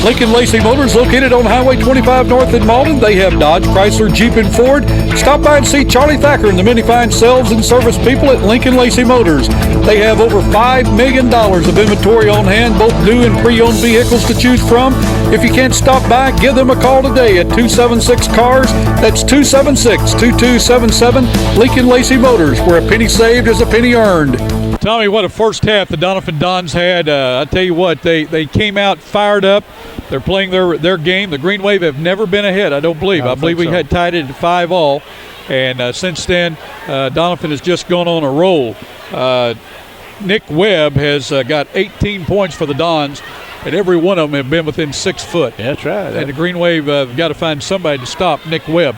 S2: Lincoln Lacey Motors, located on Highway 25 North in Malden. They have Dodge, Chrysler, Jeep, and Ford. Stop by and see Charlie Thacker and the many fine sales and service people at Lincoln Lacey Motors. They have over $5 million of inventory on hand, both new and pre-owned vehicles to choose from. If you can't stop by, give them a call today at 276-CARS. That's 276-2277. Lincoln Lacey Motors, where a penny saved is a penny earned. Tommy, what a first half the Doniphan Dons had. I tell you what, they came out fired up. They're playing their game. The Green Wave have never been ahead, I don't believe. I believe we had tied it at 5-all. And since then, Doniphan has just gone on a roll. Nick Webb has got 18 points for the Dons, and every one of them have been within 6 foot.
S1: That's right.
S2: And the Green Wave have got to find somebody to stop Nick Webb.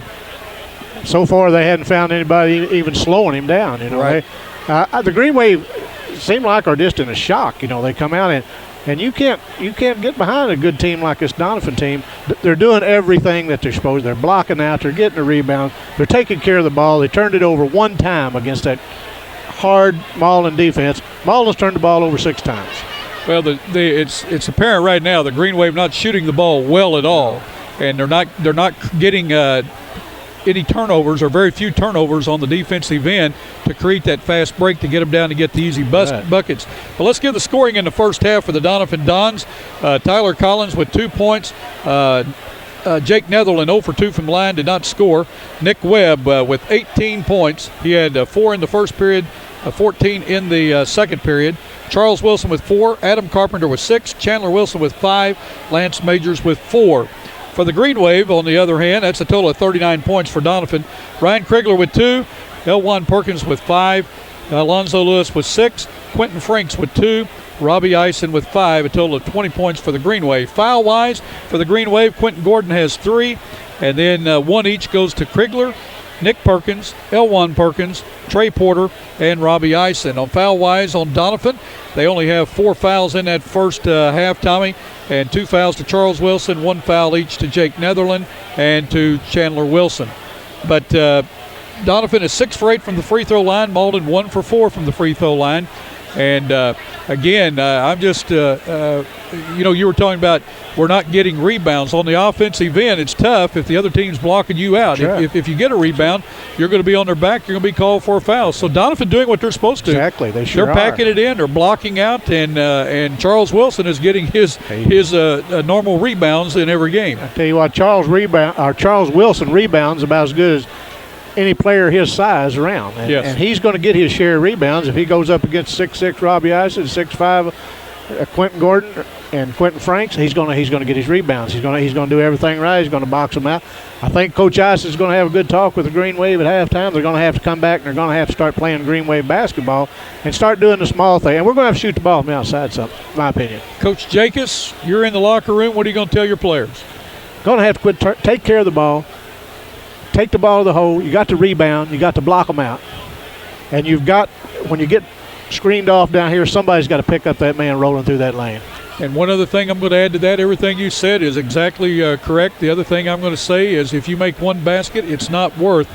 S1: So far, they hadn't found anybody even slowing him down. You know,
S2: right.
S1: The Green Wave seem like are just in a shock. You know, they come out and you can't get behind a good team like this Doniphan team. They're doing everything that they're supposed to. They're blocking out. They're getting a rebound. They're taking care of the ball. They turned it over one time against that hard Malden defense. Malden's turned the ball over 6 times.
S2: Well, it's apparent right now the Green Wave not shooting the ball well at all, and they're not getting any turnovers or very few turnovers on the defensive end to create that fast break to get them down to get the easy buckets. But let's give the scoring in the first half for the Doniphan Dons. Tyler Collins with 2 points. Jake Netherland 0 for 2 from the line, did not score. Nick Webb with 18 points. He had 4 in the first period, 14 in the second period. Charles Wilson with 4. Adam Carpenter with 6. Chandler Wilson with 5. Lance Majors with 4. For the Green Wave, on the other hand, that's a total of 39 points for Doniphan. Ryan Krigler with 2. Elwan Perkins with 5. Alonzo Lewis with 6. Quentin Franks with 2. Robbie Eisen with 5. A total of 20 points for the Green Wave. Foul-wise, for the Green Wave, Quentin Gordon has 3. And then 1 each goes to Krigler, Nick Perkins, Elwan Perkins, Trey Porter, and Robbie Eisen. On foul-wise on Doniphan, they only have 4 fouls in that first half, Tommy, and 2 fouls to Charles Wilson, 1 foul each to Jake Netherland and to Chandler Wilson. But Doniphan is 6 for 8 from the free throw line. Malden 1 for 4 from the free throw line. And again, I'm just, you were talking about we're not getting rebounds. On the offensive end, it's tough if the other team's blocking you out. Sure. If you get a rebound, you're going to be on their back. You're going to be called for a foul. So Doniphan doing what they're supposed to.
S1: Exactly, they sure
S2: They're packing it in. They're blocking out, and Charles Wilson is getting his normal rebounds in every game.
S1: I tell you what, Charles Wilson rebounds about as good as any player his size around. And he's going to get his share of rebounds if he goes up against 6'6" Robbie Eisen, 6'5" Quentin Gordon and Quentin Franks. He's going to get his rebounds. He's going to do everything right. He's going to box them out. I think Coach Eisen is going to have a good talk with the Green Wave at halftime. They're going to have to come back and they're going to have to start playing Green Wave basketball and start doing the small thing. And we're going to have to shoot the ball from the outside, in my opinion.
S2: Coach Jacobs, you're in the locker room. What are you going to tell your players?
S1: Going to have to take care of the ball. Take the ball to the hole. You got to rebound. You got to block them out. And when you get screened off down here, somebody's got to pick up that man rolling through that lane.
S2: And one other thing I'm going to add to that, everything you said is exactly correct. The other thing I'm going to say is if you make one basket, it's not worth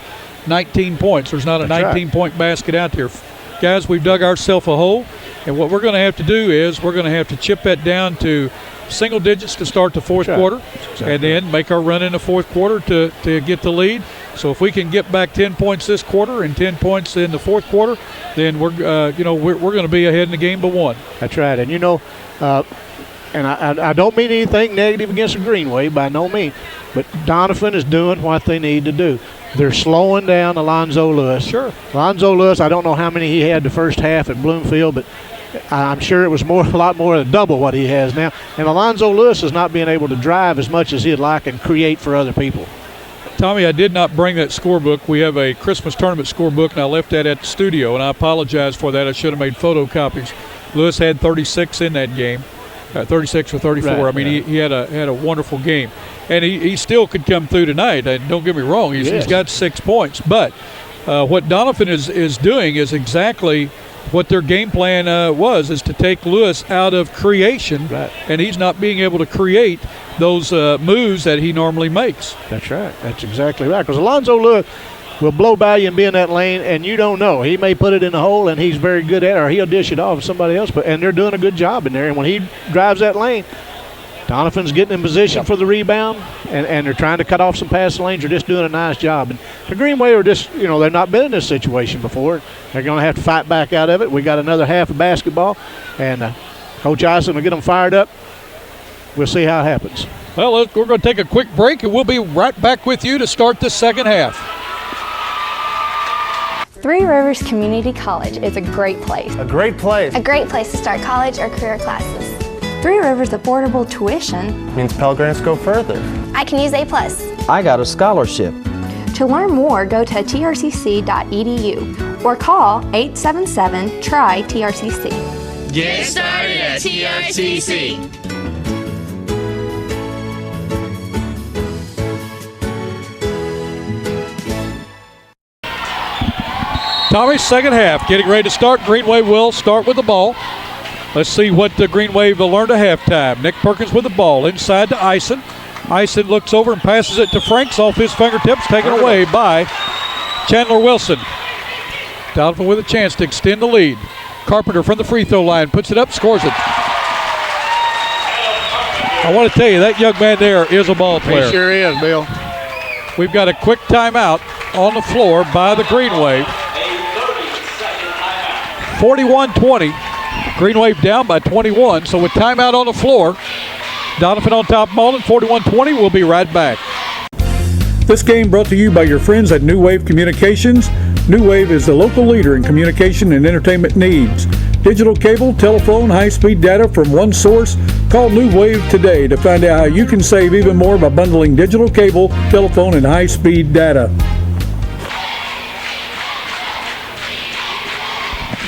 S2: 19 points. There's not a 19-point basket out there. Guys, we've dug ourselves a hole, and what we're going to have to do is we're going to have to chip that down to single digits to start the fourth quarter, and then make our run in the fourth quarter to get the lead. So if we can get back 10 points this quarter and 10 points in the fourth quarter, then we're going to be ahead in the game by 1.
S1: That's right. And, and I don't mean anything negative against the Greenway by no means, but Doniphan is doing what they need to do. They're slowing down Alonzo Lewis.
S2: Sure.
S1: Alonzo Lewis, I don't know how many he had the first half at Bloomfield, but I'm sure it was a lot more than double what he has now. And Alonzo Lewis is not being able to drive as much as he'd like and create for other people.
S2: Tommy, I did not bring that scorebook. We have a Christmas tournament scorebook, and I left that at the studio, and I apologize for that. I should have made photocopies. Lewis had 36 in that game, 36 or 34.
S1: Right,
S2: I mean, he had a wonderful game. And he still could come through tonight. And don't get me wrong, he's got 6 points. But what Doniphan is doing is exactly what their game plan is to take Lewis out of creation,
S1: right.
S2: And he's not being able to create those moves that he normally makes.
S1: That's right. That's exactly right. Because Alonzo Lewis will blow by you and be in that lane, and you don't know. He may put it in the hole, and he's very good at it, or he'll dish it off to somebody else. And they're doing a good job in there. And when he drives that lane, Doniphan's getting in position for the rebound, and they're trying to cut off some passing lanes. They're just doing a nice job. And the Greenway are just, they've not been in this situation before. They're going to have to fight back out of it. We got another half of basketball, and Coach Eisen will get them fired up. We'll see how it happens.
S2: Well, we're going to take a quick break, and we'll be right back with you to start the second half.
S3: Three Rivers Community College is a great place.
S4: A great place.
S3: A great place to start college or career classes. Three Rivers affordable tuition
S4: Means Pell Grants go further.
S3: I can use A+.
S5: I got a scholarship.
S3: To learn more, go to trcc.edu or call 877-TRY-TRCC.
S6: Get started at TRCC.
S2: Tommy, second half, getting ready to start. Greenway will start with the ball. Let's see what the Greenway will learn at halftime. Nick Perkins with the ball inside to Eisen. Eisen looks over and passes it to Franks off his fingertips, taken away by Chandler Wilson. Doniphan with a chance to extend the lead. Carpenter from the free throw line puts it up, scores it. I want to tell you, that young man there is a ball player.
S1: He sure is, Bill.
S2: We've got a quick timeout on the floor by the Greenway. 41-20. Greenway down by 21. So with timeout on the floor, Doniphan on top of Malden, 41-20. We'll be right back. This game brought to you by your friends at New Wave Communications. New Wave is the local leader in communication and entertainment needs. Digital cable, telephone, high-speed data from one source. Call New Wave today to find out how you can save even more by bundling digital cable, telephone, and high-speed data.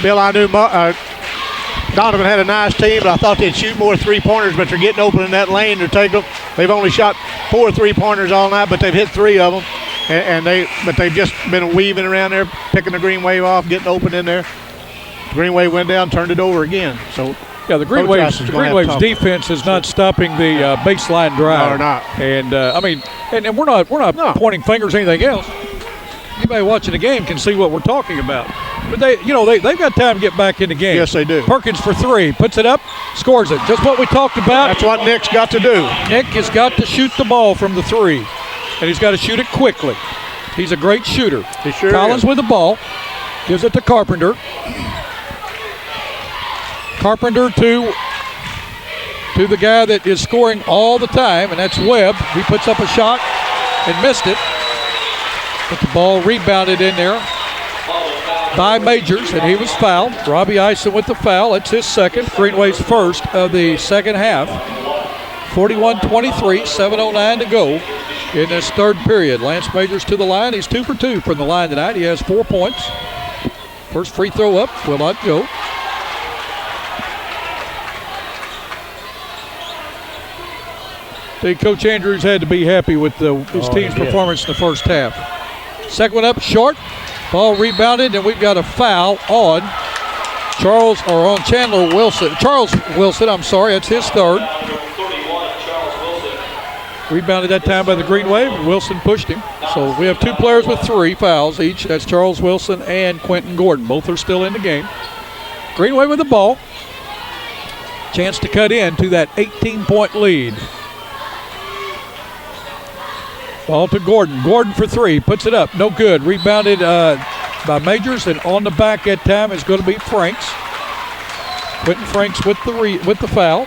S1: Bill, I knew Doniphan had a nice team, but I thought they'd shoot more three-pointers, but they're getting open in that lane to take them. They've only shot 4 three-pointers all night, but they've hit 3 of them. But they've just been weaving around there, picking the Greenway off, getting open in there. Greenway went down, turned it over again. So
S2: yeah, the Greenwave's defense is not stopping the baseline drive.
S1: No, they're not.
S2: And and we're not pointing fingers or anything else. Anybody watching the game can see what we're talking about. But they've got time to get back in the game.
S1: Yes, they do.
S2: Perkins for 3, puts it up, scores it. Just what we talked about.
S1: That's what Nick's got to do.
S2: Nick has got to shoot the ball from the 3, and he's got to shoot it quickly. He's a great shooter.
S1: He sure
S2: Collins
S1: is.
S2: with the ball, gives it to Carpenter. Carpenter to the guy that is scoring all the time, and that's Webb. He puts up a shot and missed it. But the ball rebounded in there by Majors, and he was fouled. Robbie Eisen with the foul. That's his second. Greenway's first of the second half. 41-23, 7:09 to go in this third period. Lance Majors to the line. He's 2 for 2 from the line tonight. He has 4 points. First free throw up will not go. Coach Andrews had to be happy with his team's performance in the first half. Second one up short. Ball rebounded, and we've got a foul on Chandler Wilson. Charles Wilson, I'm sorry, that's his third. Rebounded that time by the Greenway. Wilson pushed him. So we have 2 players with 3 fouls each. That's Charles Wilson and Quentin Gordon. Both are still in the game. Greenway with the ball. Chance to cut in to that 18-point lead. Ball to Gordon. Gordon for three. Puts it up. No good. Rebounded by Majors, and on the back that time is going to be Franks. Quentin Franks with the foul.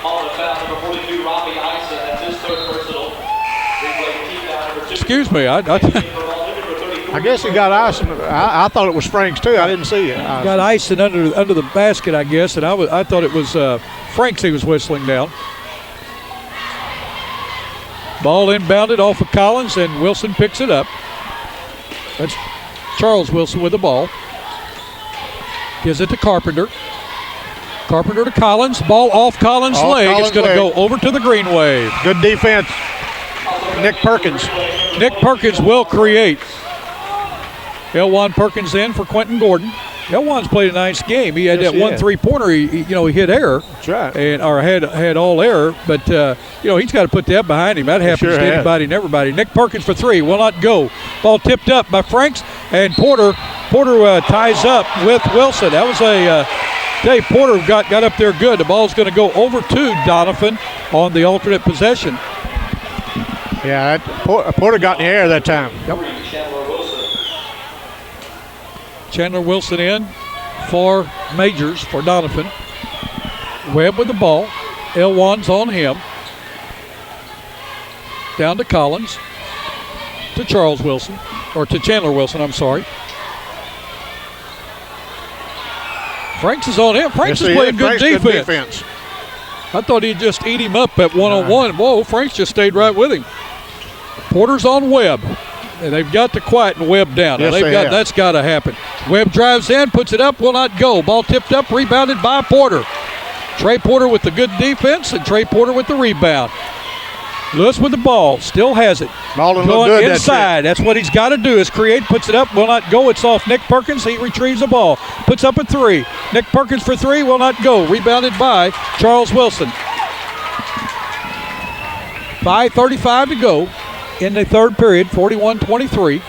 S8: On the foul, number 42, Robbie Ison. That's his third personal. Replay team down number 2.
S2: Excuse me.
S1: I guess he got icing. I thought it was Franks too. I didn't see it.
S2: Got icing under the basket, I guess, and I thought it was Franks he was whistling down. Ball inbounded off of Collins, and Wilson picks it up. That's Charles Wilson with the ball. Gives it to Carpenter. Carpenter to Collins. Ball off Collins' leg. It's going to go over to the green wave.
S1: Good defense. Nick Perkins.
S2: Nick Perkins will create. Elwan Perkins in for Quentin Gordon. Elwan's played a nice game. He had that one three-pointer. He hit air.
S1: That's right.
S2: Or had all air, but he's got to put that behind him. That happens to anybody and everybody. Nick Perkins for three will not go. Ball tipped up by Franks, and Porter ties up with Wilson. That was Dave Porter got up there good. The ball's going to go over to Doniphan on the alternate possession.
S1: Yeah, Porter got in the air that time.
S2: Yep. Chandler Wilson in for Majors for Doniphan. Webb with the ball. Elwan's on him. Down to Collins. To Charles Wilson. Or to Chandler Wilson, I'm sorry. Franks is on him. Franks is playing good defense. I thought he'd just eat him up at one-on-one. Whoa, Franks just stayed right with him. Porter's on Webb. And they've got to quieten Webb down.
S1: Yes,
S2: That's got to happen. Webb drives in, puts it up, will not go. Ball tipped up, rebounded by Porter. Trey Porter with the good defense, and Trey Porter with the rebound. Lewis with the ball, still has it.
S1: Malden
S2: going
S1: good,
S2: inside. That's what he's got to do is create, puts it up, will not go. It's off Nick Perkins. He retrieves the ball, puts up a three. Nick Perkins for three, will not go. Rebounded by Charles Wilson. 5:35 to go in the third period, 41-23.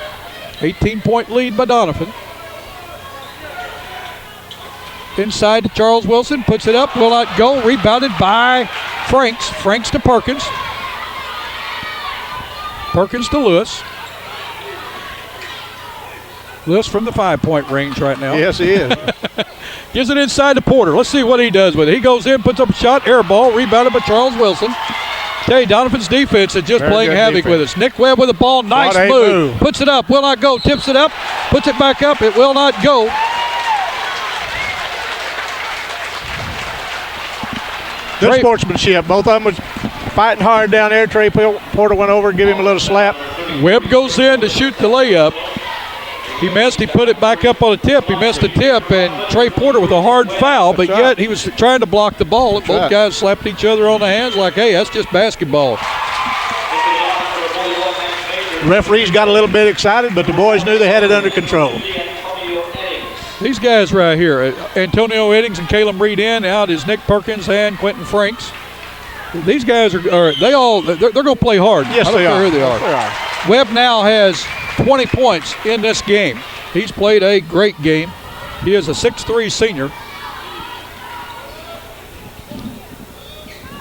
S2: 18-point lead by Doniphan. Inside to Charles Wilson, puts it up, will not go. Rebounded by Franks. Franks to Perkins. Perkins to Lewis. Lewis from the 5-point range right now.
S1: Yes, he is.
S2: Gives it inside to Porter. Let's see what he does with it. He goes in, puts up a shot, air ball, rebounded by Charles Wilson. Tell you, Doniphan's defense is just playing havoc with us. Nick Webb with the ball, nice move. Puts it up, will not go, tips it up, puts it back up, it will not go.
S1: Good sportsmanship. Both of them was fighting hard down there. Trey Porter went over and gave him a little slap.
S2: Webb goes in to shoot the layup. He missed. He put it back up on a tip. He missed the tip, and Trey Porter with a hard foul, but yet he was trying to block the ball, and both guys slapped each other on the hands like, hey, that's just basketball.
S1: The referees got a little bit excited, but the boys knew they had it under control.
S2: These guys right here, Antonio Eddings and Caleb Reed in, out is Nick Perkins and Quentin Franks. These guys they're going to play hard.
S1: Yes,
S2: I don't care who they are. Webb now has 20 points in this game. He's played a great game. He is a 6'3" senior.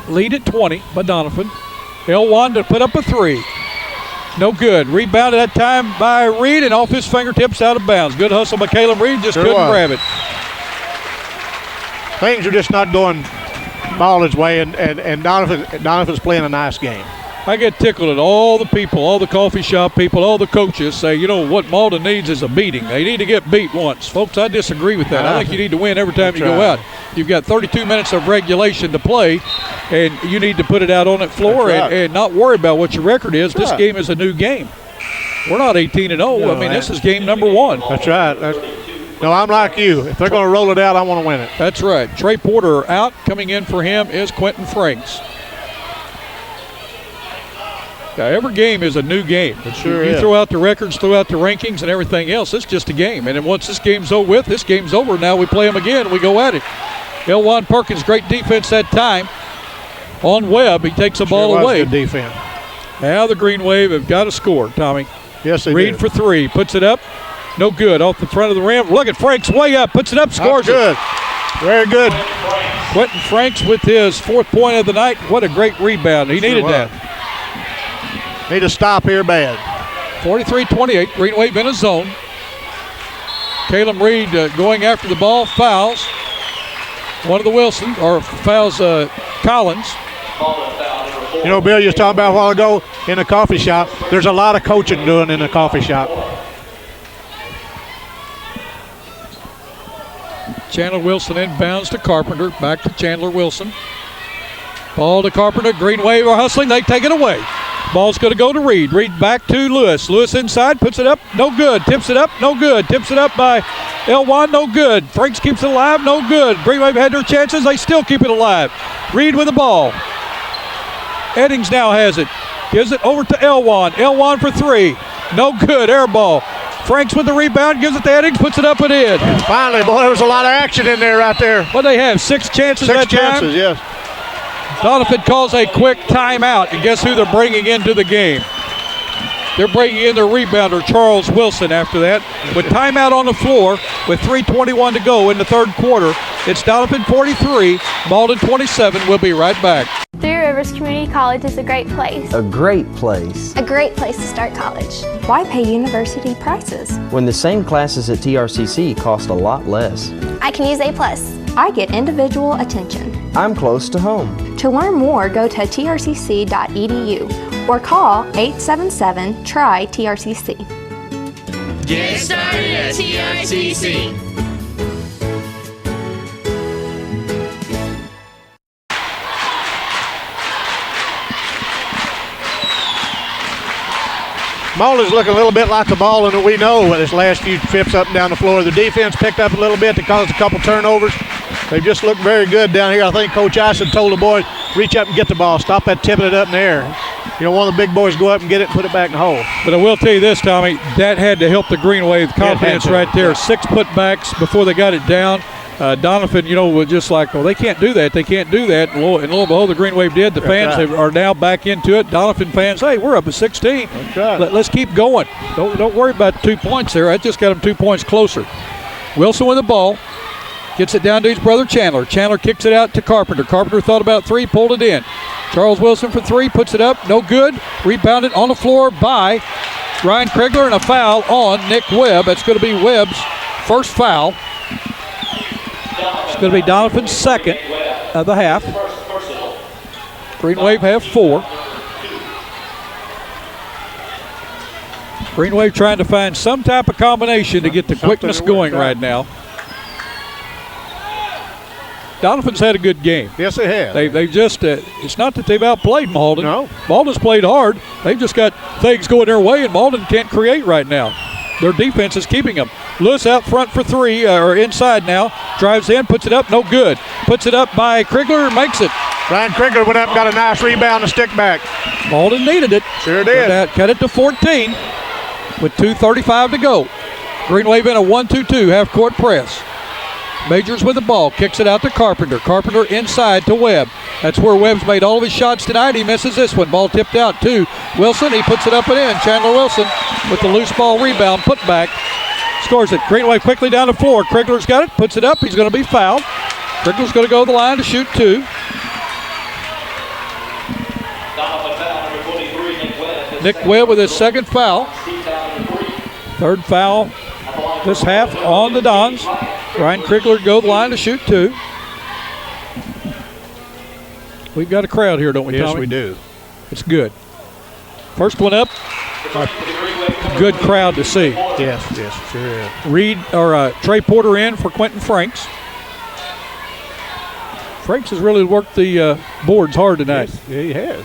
S2: Lead at 20 by Doniphan. Elwan to put up a three. No good. Rebounded that time by Reed, and off his fingertips out of bounds. Good hustle by Caleb Reed, just couldn't grab it.
S1: Things are just not going Malden's way, and Doniphan's playing a nice game.
S2: I get tickled at all the people, all the coffee shop people, all the coaches say, what Malden needs is a beating. They need to get beat once. Folks, I disagree with that. I think you need to win every time you go out. You've got 32 minutes of regulation to play, and you need to put it out on that floor and not worry about what your record is. This game is a new game. We're not 18-0. No, this is game number one.
S1: That's right. No, I'm like you. If they're going to roll it out, I want to win it.
S2: That's right. Trey Porter out. Coming in for him is Quentin Franks. Now, every game is a new game.
S1: It sure
S2: is. You throw out the records, throw out the rankings and everything else. It's just a game. And then once this game's over with, this game's over. Now we play them again. We go at it. Elwan Perkins, great defense that time. On Webb, he takes the ball away.
S1: Good defense.
S2: Now the Green Wave have got to score, Tommy.
S1: Yes, they
S2: Reed
S1: do.
S2: for three. Puts it up. No good. Off the front of the rim. Look at Franks way up. Puts it up. Scores
S1: good. Very good.
S2: Quentin Franks with his 4th point of the night. What a great rebound. He needed that.
S1: Need to stop here bad.
S2: 43-28, Green Wave in a zone. Caleb Reed going after the ball, fouls one of the Wilson, or fouls Collins.
S1: You know, Bill, you was talking about a while ago in the coffee shop, there's a lot of coaching doing in the coffee shop.
S2: Chandler Wilson inbounds to Carpenter, back to Chandler Wilson. Ball to Carpenter, Green Wave are hustling, they take it away. Ball's going to go to Reed. Reed back to Lewis. Lewis inside, puts it up, no good. Tips it up, no good. Tips it up by Elwan, no good. Franks keeps it alive, no good. Green Wave had their chances, they still keep it alive. Reed with the ball. Eddings now has it. Gives it over to Elwan. Elwan for three. No good, air ball. Franks with the rebound, gives it to Eddings, puts it up and in.
S1: Finally, boy, there was a lot of action in there right there.
S2: What they have, 6 chances that time?
S1: 6 chances, yes.
S2: Doniphan calls a quick timeout, and guess who they're bringing into the game? They're bringing in their rebounder, Charles Wilson, after that. With timeout on the floor, with 3:21 to go in the third quarter, it's Doniphan 43, Malden 27. We'll be right back.
S3: Three Rivers Community College is a great place.
S5: A great place.
S3: A great place to start college. Why pay university prices?
S5: When the same classes at TRCC cost a lot less.
S3: I can use A+. I get individual attention.
S5: I'm close to home.
S3: To learn more, go to trcc.edu or call 877-TRY-TRCC.
S6: Get started at TRCC.
S1: Malden's looking a little bit like the ball that we know with his last few trips up and down the floor. The defense picked up a little bit to cause a couple turnovers. They just look very good down here. I think Coach Ison told the boys, reach up and get the ball. Stop that tipping it up in the air. You know, one of the big boys go up and get it and put it back in the hole.
S2: But I will tell you this, Tommy, that had to help the Green Wave confidence right there. 6 putbacks before they got it down. Doniphan, you know, was just like, well, they can't do that. They can't do that. And lo and behold, the Green Wave did. The fans are now back into it. Doniphan fans, hey, we're up at 16. Let's keep going. Don't worry about 2 points there. I just got them 2 points closer. Wilson with the ball. Gets it down to his brother Chandler. Chandler kicks it out to Carpenter. Carpenter thought about 3, pulled it in. Charles Wilson for 3, puts it up, no good. Rebounded on the floor by Ryan Krigler, and a foul on Nick Webb. That's going to be Webb's first foul. It's going to be Doniphan's second of the half. Green Wave have 4. Green Wave trying to find some type of combination to get the quickness going right now. Doniphan's had a good game.
S1: Yes, they have.
S2: They just, it's not that they've outplayed Malden.
S1: No.
S2: Malden's played hard. They've just got things going their way, and Malden can't create right now. Their defense is keeping them. Lewis out front for 3, or inside now. Drives in, puts it up, no good. Puts it up by Krigler, makes it.
S1: Ryan Krigler went up and got a nice rebound and stick back.
S2: Malden needed it.
S1: Sure did.
S2: Cut it to 14 with 2:35 to go. Green Wave in a 1-2-2 half-court press. Majors with the ball, kicks it out to Carpenter. Carpenter inside to Webb. That's where Webb's made all of his shots tonight. He misses this one. Ball tipped out to Wilson. He puts it up and in. Chandler Wilson with the loose ball rebound, put back, scores it. Green Wave quickly down the floor. Krigler's got it, puts it up. He's going to be fouled. Krigler's going to go to the line to shoot 2. Nick Webb with his second foul. Third foul this half on the Dons. Ryan Krigler go to the line to shoot 2. We've got a crowd here, don't we, Tommy?
S1: Yes, we do.
S2: It's good. First one up. Good crowd to see.
S1: Yes, sure is.
S2: Reed or Trey Porter in for Quentin Franks. Franks has really worked the boards hard tonight.
S1: Yes, yeah, he has.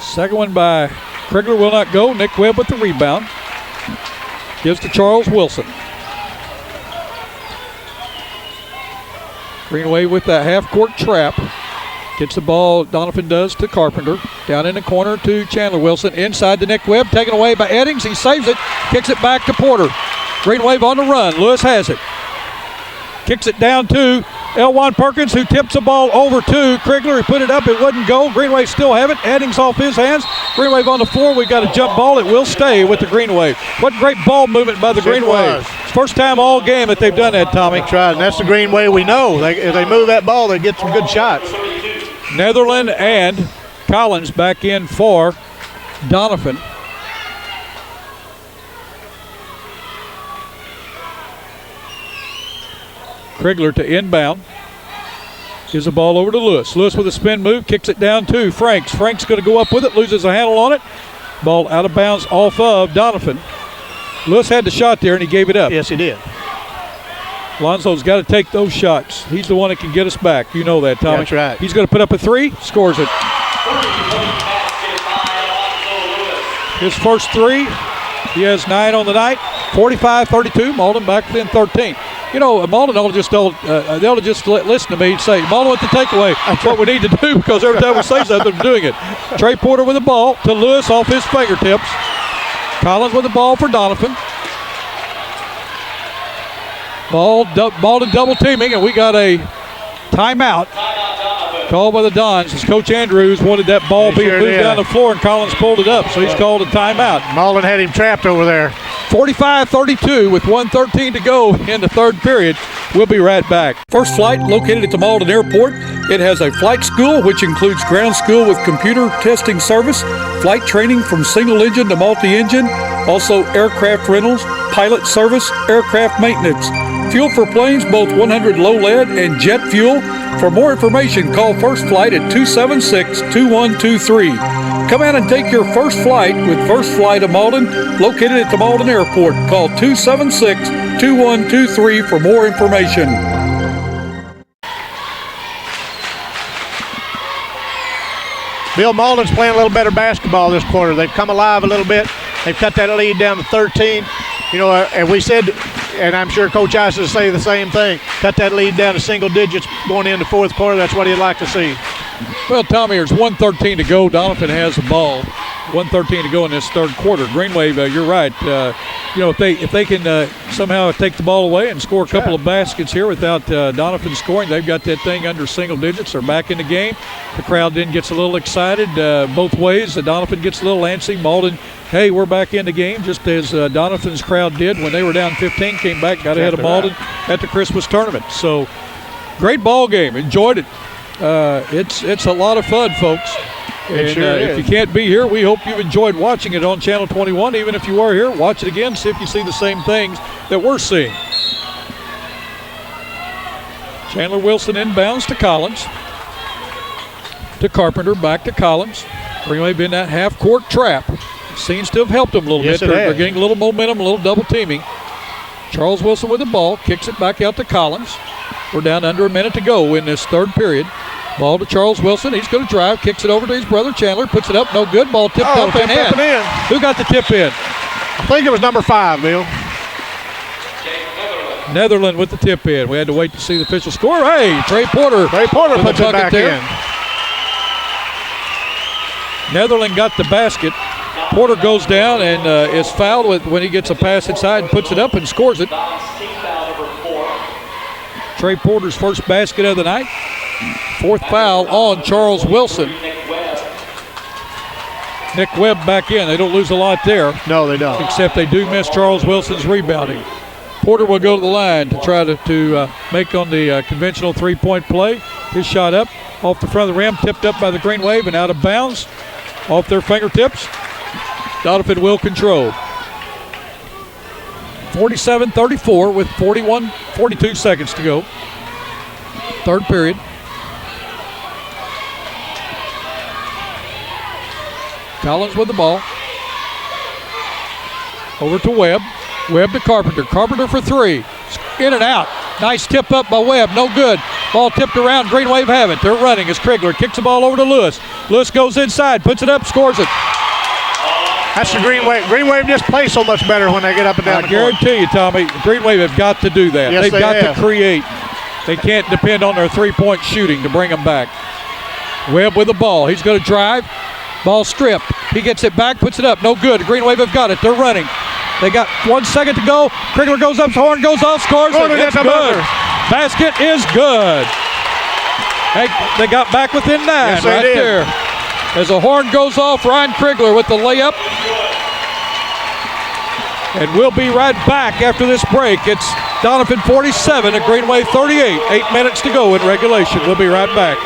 S2: Second one by Krigler will not go. Nick Webb with the rebound. Gives to Charles Wilson. Green Wave with that half-court trap. Gets the ball, Doniphan does, to Carpenter. Down in the corner to Chandler Wilson. Inside to Nick Webb, taken away by Eddings. He saves it, kicks it back to Porter. Green Wave on the run. Lewis has it. Kicks it down to Elwan Perkins, who tips the ball over to Krigler. He put it up, it wouldn't go. Green Wave still have it. Eddings off his hands. Green Wave on the floor. We've got a jump ball. It will stay with the Green Wave. What great ball movement by the Green Wave. It's first time all game that they've done that, Tommy.
S1: That's right, and that's the Green Wave we know. If they move that ball, they get some good shots.
S2: Netherland and Collins back in for Doniphan. Krigler to inbound. Gives the ball over to Lewis. Lewis with a spin move, kicks it down to Franks. Franks going to go up with it, loses a handle on it. Ball out of bounds off of Doniphan. Lewis had the shot there and he gave it up.
S1: Yes, he did.
S2: Lonzo's got to take those shots. He's the one that can get us back. You know that, Tommy.
S1: That's right.
S2: He's going to put up a three, scores it. His first three. He has 9 on the night. 45-32. Malden back within 13. You know, Malden they'll just listen to me and say, Malden with the takeaway. That's what we need to do, because every time we say something, they're doing it. Trey Porter with the ball to Lewis off his fingertips. Collins with the ball for Doniphan. Malden double teaming, and we got a timeout called by the Dons, as Coach Andrews wanted that ball being moved down the floor, and Collins pulled it up, so he's called a timeout.
S1: Malden had him trapped over there.
S2: 45-32 with 1:13 to go in the third period. We'll be right back. First flight located at the Malden Airport. It has a flight school, which includes ground school with computer testing service, flight training from single engine to multi-engine, also aircraft rentals, pilot service, aircraft maintenance. Fuel for planes, both 100 low lead and jet fuel. For more information, call First Flight at 276-2123. Come out and take your first flight with First Flight of Malden, located at the Malden Airport. Call 276-2123 for more information.
S1: Bill, Malden's playing a little better basketball this quarter. They've come alive a little bit. They've cut that lead down to 13. You know, and we said, and I'm sure Coach Ice will say the same thing, cut that lead down to single digits going into fourth quarter. That's what he'd like to see.
S2: Well, Tommy, there's 1:13 to go. Doniphan has the ball. 1:13 to go in this third quarter. Green Wave, you're right. You know, if they can somehow take the ball away and score a couple of baskets here without Doniphan scoring, they've got that thing under single digits. They're back in the game. The crowd then gets a little excited both ways. Doniphan gets a little antsy. Malden, hey, we're back in the game, just as Doniphan's crowd did when they were down 15, came back, got ahead of Malden at the Christmas tournament. So, great ball game. Enjoyed it. It's a lot of fun, folks. And if you can't be here, we hope you've enjoyed watching it on Channel 21. Even if you are here, watch it again, see if you see the same things that we're seeing. Chandler Wilson inbounds to Collins. To Carpenter, back to Collins. Green Wave in that half-court trap. Seems to have helped them a little bit. They're getting a little momentum, a little double teaming. Charles Wilson with the ball, kicks it back out to Collins. We're down under a minute to go in this third period. Ball to Charles Wilson. He's going to drive, kicks it over to his brother Chandler, puts it up, no good. Ball tipped up and in. Who got the tip in?
S1: I think it was number 5, Bill.
S2: Netherland with the tip in. We had to wait to see the official score. Hey, Trey Porter
S1: puts it back in.
S2: Netherland got the basket. Porter goes down and is fouled when he gets a pass inside and puts it up and scores it. Trey Porter's first basket of the night. Fourth foul on Charles Wilson. Nick Webb back in. They don't lose a lot there.
S1: No, they don't.
S2: Except they do miss Charles Wilson's rebounding. Porter will go to the line to try to make on the conventional three-point play. His shot up off the front of the rim, tipped up by the Green Wave and out of bounds off their fingertips. Doniphan will control. 47-34 with 42 seconds to go. Third period. Collins with the ball. Over to Webb. Webb to Carpenter. Carpenter for three. In and out. Nice tip up by Webb. No good. Ball tipped around. Green Wave have it. They're running as Krigler kicks the ball over to Lewis. Lewis goes inside. Puts it up. Scores it.
S1: That's the Green Wave. Green Wave just plays so much better when they get up and down the court.
S2: I guarantee you, Tommy, Green Wave have got to do that.
S1: Yes,
S2: They've got to create. They can't depend on their three-point shooting to bring them back. Webb with the ball. He's going to drive. Ball stripped. He gets it back, puts it up. No good. Green Wave have got it. They're running. They got 1 second to go. Krigler goes up, horn goes off, scores. It's good. Basket is good. They got back within 9 right there. As the horn goes off, Ryan Krigler with the layup. And we'll be right back after this break. It's Doniphan 47 at Green Wave 38. 8 minutes to go in regulation. We'll be right back.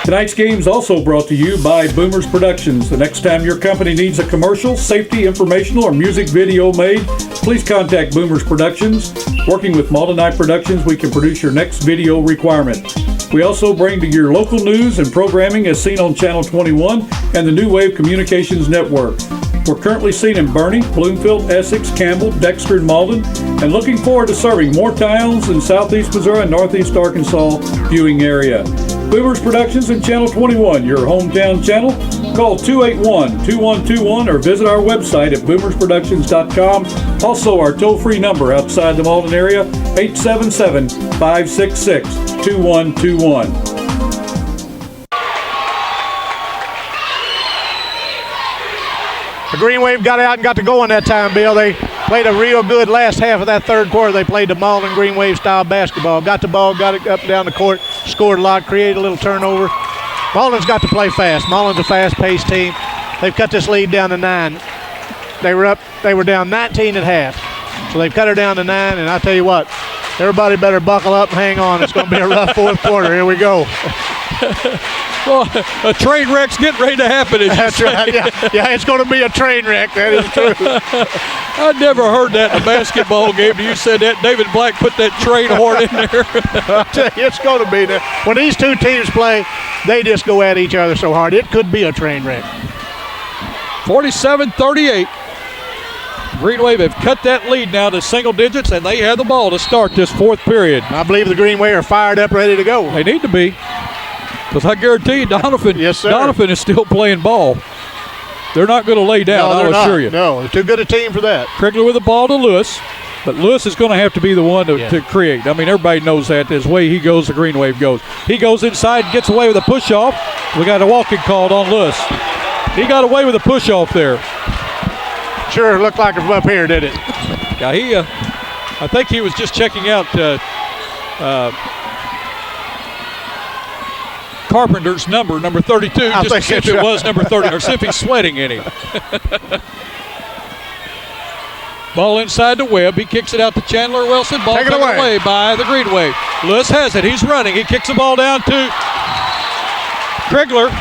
S2: Tonight's game is also brought to you by Boomers Productions. The next time your company needs a commercial, safety, informational, or music video made, please contact Boomers Productions. Working with Malden Productions, we can produce your next video requirement. We also bring to your local news and programming as seen on Channel 21 and the New Wave Communications Network. We're currently seen in Bernie, Bloomfield, Essex, Campbell, Dexter, and Malden, and looking forward to serving more towns in Southeast Missouri and Northeast Arkansas viewing area. Boomers Productions and Channel 21, your hometown channel. Call 281-2121 or visit our website at boomersproductions.com. Also, our toll-free number outside the Malden area, 877-566-2121.
S1: The Green Wave got out and got to going that time, Bill. They played a real good last half of that third quarter. They played the Malden Green Wave style basketball. Got the ball, got it up and down the court, scored a lot, created a little turnover. Malden's got to play fast. Malden's a fast-paced team. They've cut this lead down to 9. They were down 19 at half. So they've cut her down to 9, and I tell you what, everybody better buckle up and hang on. It's going to be a rough fourth quarter. Here we go.
S2: Well, a train wreck's getting ready to happen.
S1: That's right. Yeah, it's going to be a train wreck. That is true.
S2: I never heard that in a basketball game. You said that David Black put that train horn in there.
S1: I'll tell you, it's going to be there. When these two teams play, they just go at each other so hard. It could be a train wreck.
S2: 47-38. Green Wave have cut that lead now to single digits, and they have the ball to start this fourth period.
S1: I believe the Green Wave are fired up, ready to go.
S2: They need to be, because I guarantee you, Doniphan,
S1: yes, sir.
S2: Doniphan is still playing ball. They're not going to lay down, I'll assure you.
S1: No, they're too good a team for that.
S2: Krigler with the ball to Lewis, but Lewis is going to have to be the one to create. I mean, everybody knows that. This way he goes, the Green Wave goes. He goes inside, gets away with a push-off. We got a walking called on Lewis. He got away with a push-off there.
S1: Sure looked like it from up here, did it?
S2: Yeah, I think he was just checking out Carpenter's number 32, just to see if it was number 30, or see if he's sweating any. Ball inside to Webb. He kicks it out to Chandler Wilson. Ball taken away by the Green Wave. Lewis has it. He's running. He kicks the ball down to Krigler.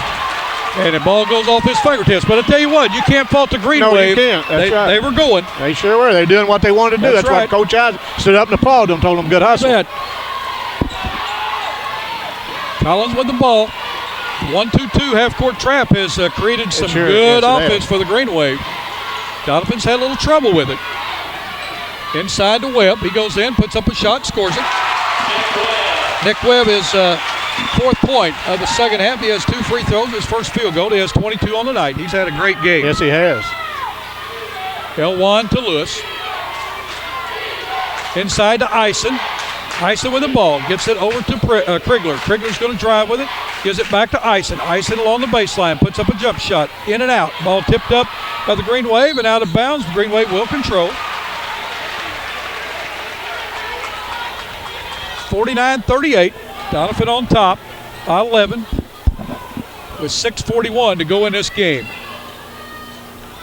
S2: And the ball goes off his fingertips. But I tell you what, you can't fault the Green Wave.
S1: You can't. That's right.
S2: They were going.
S1: They sure were. They were doing what they wanted to do. That's right. Why Coach Eyes stood up and applauded them, told them good hustle.
S2: Collins with the ball. 1-2-2 half-court trap has created some good offense for the Green Wave. Doniphan's had a little trouble with it. Inside to Webb. He goes in, puts up a shot, scores it. Nick Webb is fourth point of the second half. He has 2 free throws. His first field goal. He has 22 on the night. He's had a great game.
S1: Yes, he has.
S2: L1 to Lewis. Inside to Eisen. Eisen with the ball. Gets it over to Krigler. Krigler's going to drive with it. Gives it back to Eisen. Eisen along the baseline. Puts up a jump shot. In and out. Ball tipped up by the Green Wave and out of bounds. The Green Wave will control. 49-38. Doniphan on top by 11 with 6:41 to go in this game.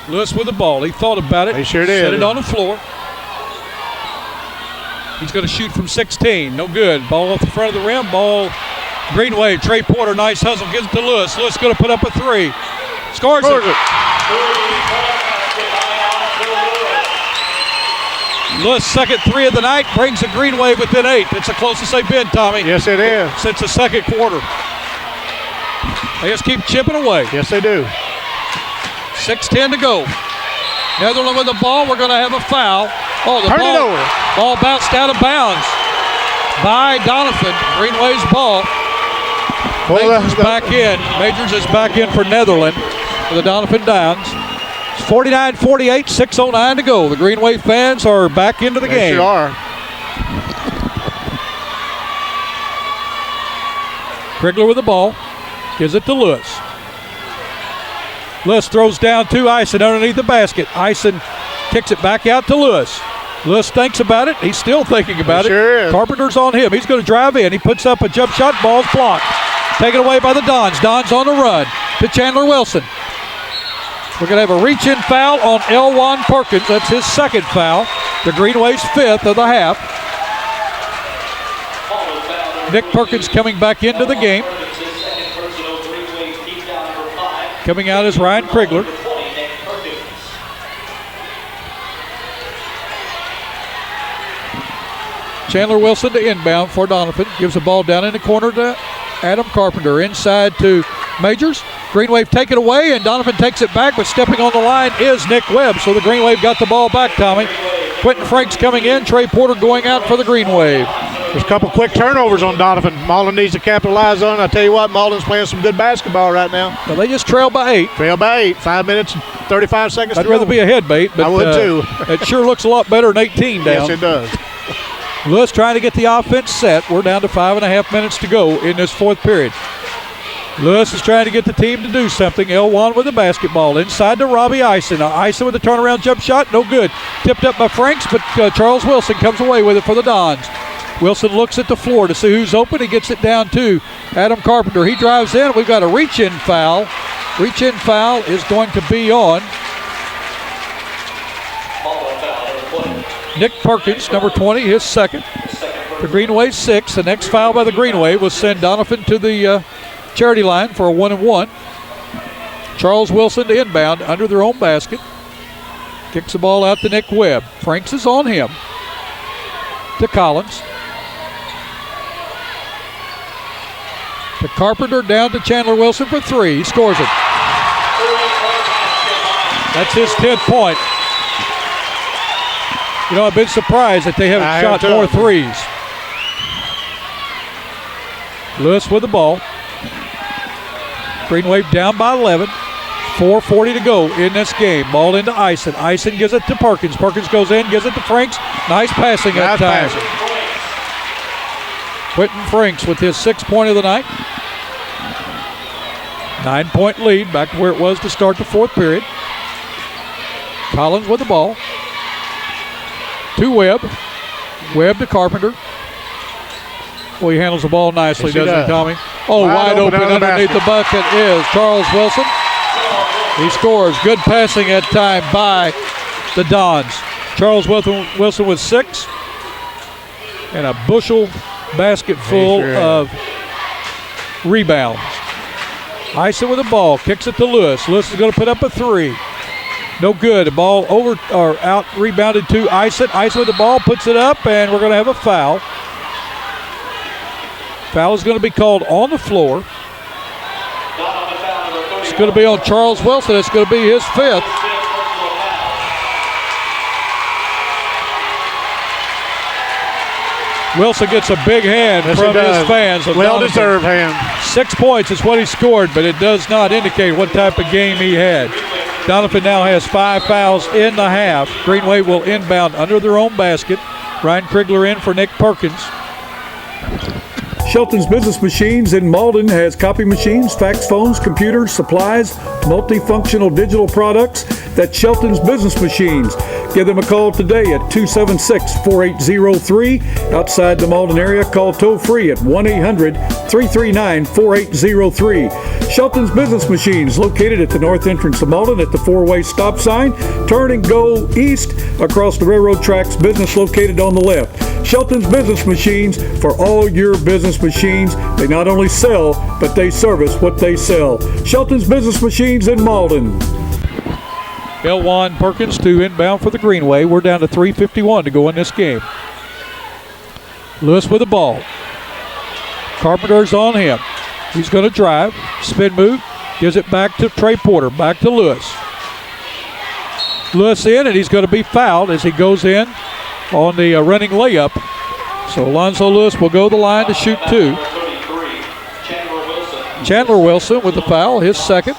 S2: Lewis with the ball. He thought about it.
S1: He sure did.
S2: Set it on the floor. He's going to shoot from 16. No good. Ball off the front of the rim. Ball Green Wave. Trey Porter, nice hustle. Gives it to Lewis. Lewis going to put up a 3. Scores it. Lewis' second 3 of the night brings the Green Wave within 8. It's the closest they've been, Tommy.
S1: Yes, it is.
S2: Since the second quarter. They just keep chipping away.
S1: Yes, they do.
S2: 6:10 to go. Netherland with the ball. We're going to have a foul. Oh, the
S1: Turn it over.
S2: Ball bounced out of bounds by Doniphan. Green Wave's ball. Majors back in. Majors is back in for Netherland for the Doniphan Downs. It's 49-48, 6:09 to go. The Green Wave fans are back into the game.
S1: They sure are.
S2: Krigler with the ball. Gives it to Lewis. Lewis throws down to Eisen underneath the basket. Eisen kicks it back out to Lewis. Lewis thinks about it. He's still thinking about it.
S1: Sure is.
S2: Carpenter's on him. He's going to drive in. He puts up a jump shot. Ball's blocked. Taken away by the Dons. Dons on the run to Chandler Wilson. We're going to have a reach-in foul on L1 Perkins. That's his second foul. The Green Wave's 5th of the half. Nick Perkins coming back into the game. Coming out is Ryan Krigler. Chandler Wilson to inbound for Doniphan. Gives the ball down in the corner to Adam Carpenter. Inside to Majors. Green Wave take it away, and Doniphan takes it back, but stepping on the line is Nick Webb. So the Green Wave got the ball back, Tommy. Quentin Franks coming in. Trey Porter going out for the Green Wave.
S1: There's a couple quick turnovers on Doniphan. Malden needs to capitalize on it. I tell you what, Malden's playing some good basketball right now.
S2: Well, they just trail by 8.
S1: Trail by 8. 5 minutes and 35 seconds
S2: I'd
S1: to go.
S2: rather be a head bait, but
S1: I would too.
S2: It sure looks a lot better than 18 down.
S1: Yes, it does.
S2: Lewis trying to get the offense set. We're down to 5.5 minutes to go in this fourth period. Lewis is trying to get the team to do something. L1 with the basketball. Inside to Robbie Ison. Ison with the turnaround jump shot. No good. Tipped up by Franks, but Charles Wilson comes away with it for the Dons. Wilson looks at the floor to see who's open. He gets it down to Adam Carpenter. He drives in. We've got a reach-in foul. Reach-in foul is going to be on Nick Perkins, number 20, his second. The Green Wave 6. The next foul by the Green Wave will send Doniphan to the charity line for a 1-and-1. Charles Wilson to inbound under their own basket. Kicks the ball out to Nick Webb. Franks is on him. To Collins. To Carpenter, down to Chandler Wilson for 3. He scores it. That's his 10th point. You know, I've been surprised that they haven't shot more threes. Lewis with the ball. Green Wave down by 11. 4:40 to go in this game. Ball into Ison. Ison gives it to Perkins. Perkins goes in, gives it to Franks. Nice passing that time. Quentin Franks with his 6th point of the night. 9-point lead, back to where it was to start the fourth period. Collins with the ball. To Webb. Webb to Carpenter. Well, he handles the ball nicely,
S1: yes,
S2: doesn't he, Tommy? Oh, wide open underneath the bucket is Charles Wilson. He scores. Good passing that time by the Dons. Charles Wilson with 6. And a bushel basket full of rebounds. Ison with the ball. Kicks it to Lewis. Lewis is going to put up a 3. No good. The ball over or out rebounded to Ison. Ison with the ball, puts it up, and we're going to have a foul. Foul is going to be called on the floor. It's going to be on Charles Wilson. It's going to be his 5th. Wilson gets a big hand from his fans.
S1: Well-deserved hand.
S2: 6 points is what he scored, but it does not indicate what type of game he had. Doniphan now has 5 fouls in the half. Green Wave will inbound under their own basket. Ryan Krigler in for Nick Perkins. Shelton's Business Machines in Malden has copy machines, fax phones, computers, supplies, multifunctional digital products. That's Shelton's Business Machines. Give them a call today at 276-4803. Outside the Malden area, call toll-free at 1-800-339-4803. Shelton's Business Machines, located at the north entrance of Malden at the 4-way stop sign. Turn and go east across the railroad tracks. Business located on the left. Shelton's Business Machines for all your business machines. They not only sell, but they service what they sell. Shelton's Business Machines in Malden. L1 Perkins to inbound for the Green Wave. We're down to 3:51 to go in this game. Lewis with the ball. Carpenter's on him. He's going to drive. Spin move. Gives it back to Trey Porter. Back to Lewis. Lewis in, and he's going to be fouled as he goes in on the running layup. So Alonzo Lewis will go the line to shoot 2. Chandler Wilson with the foul, his 2nd.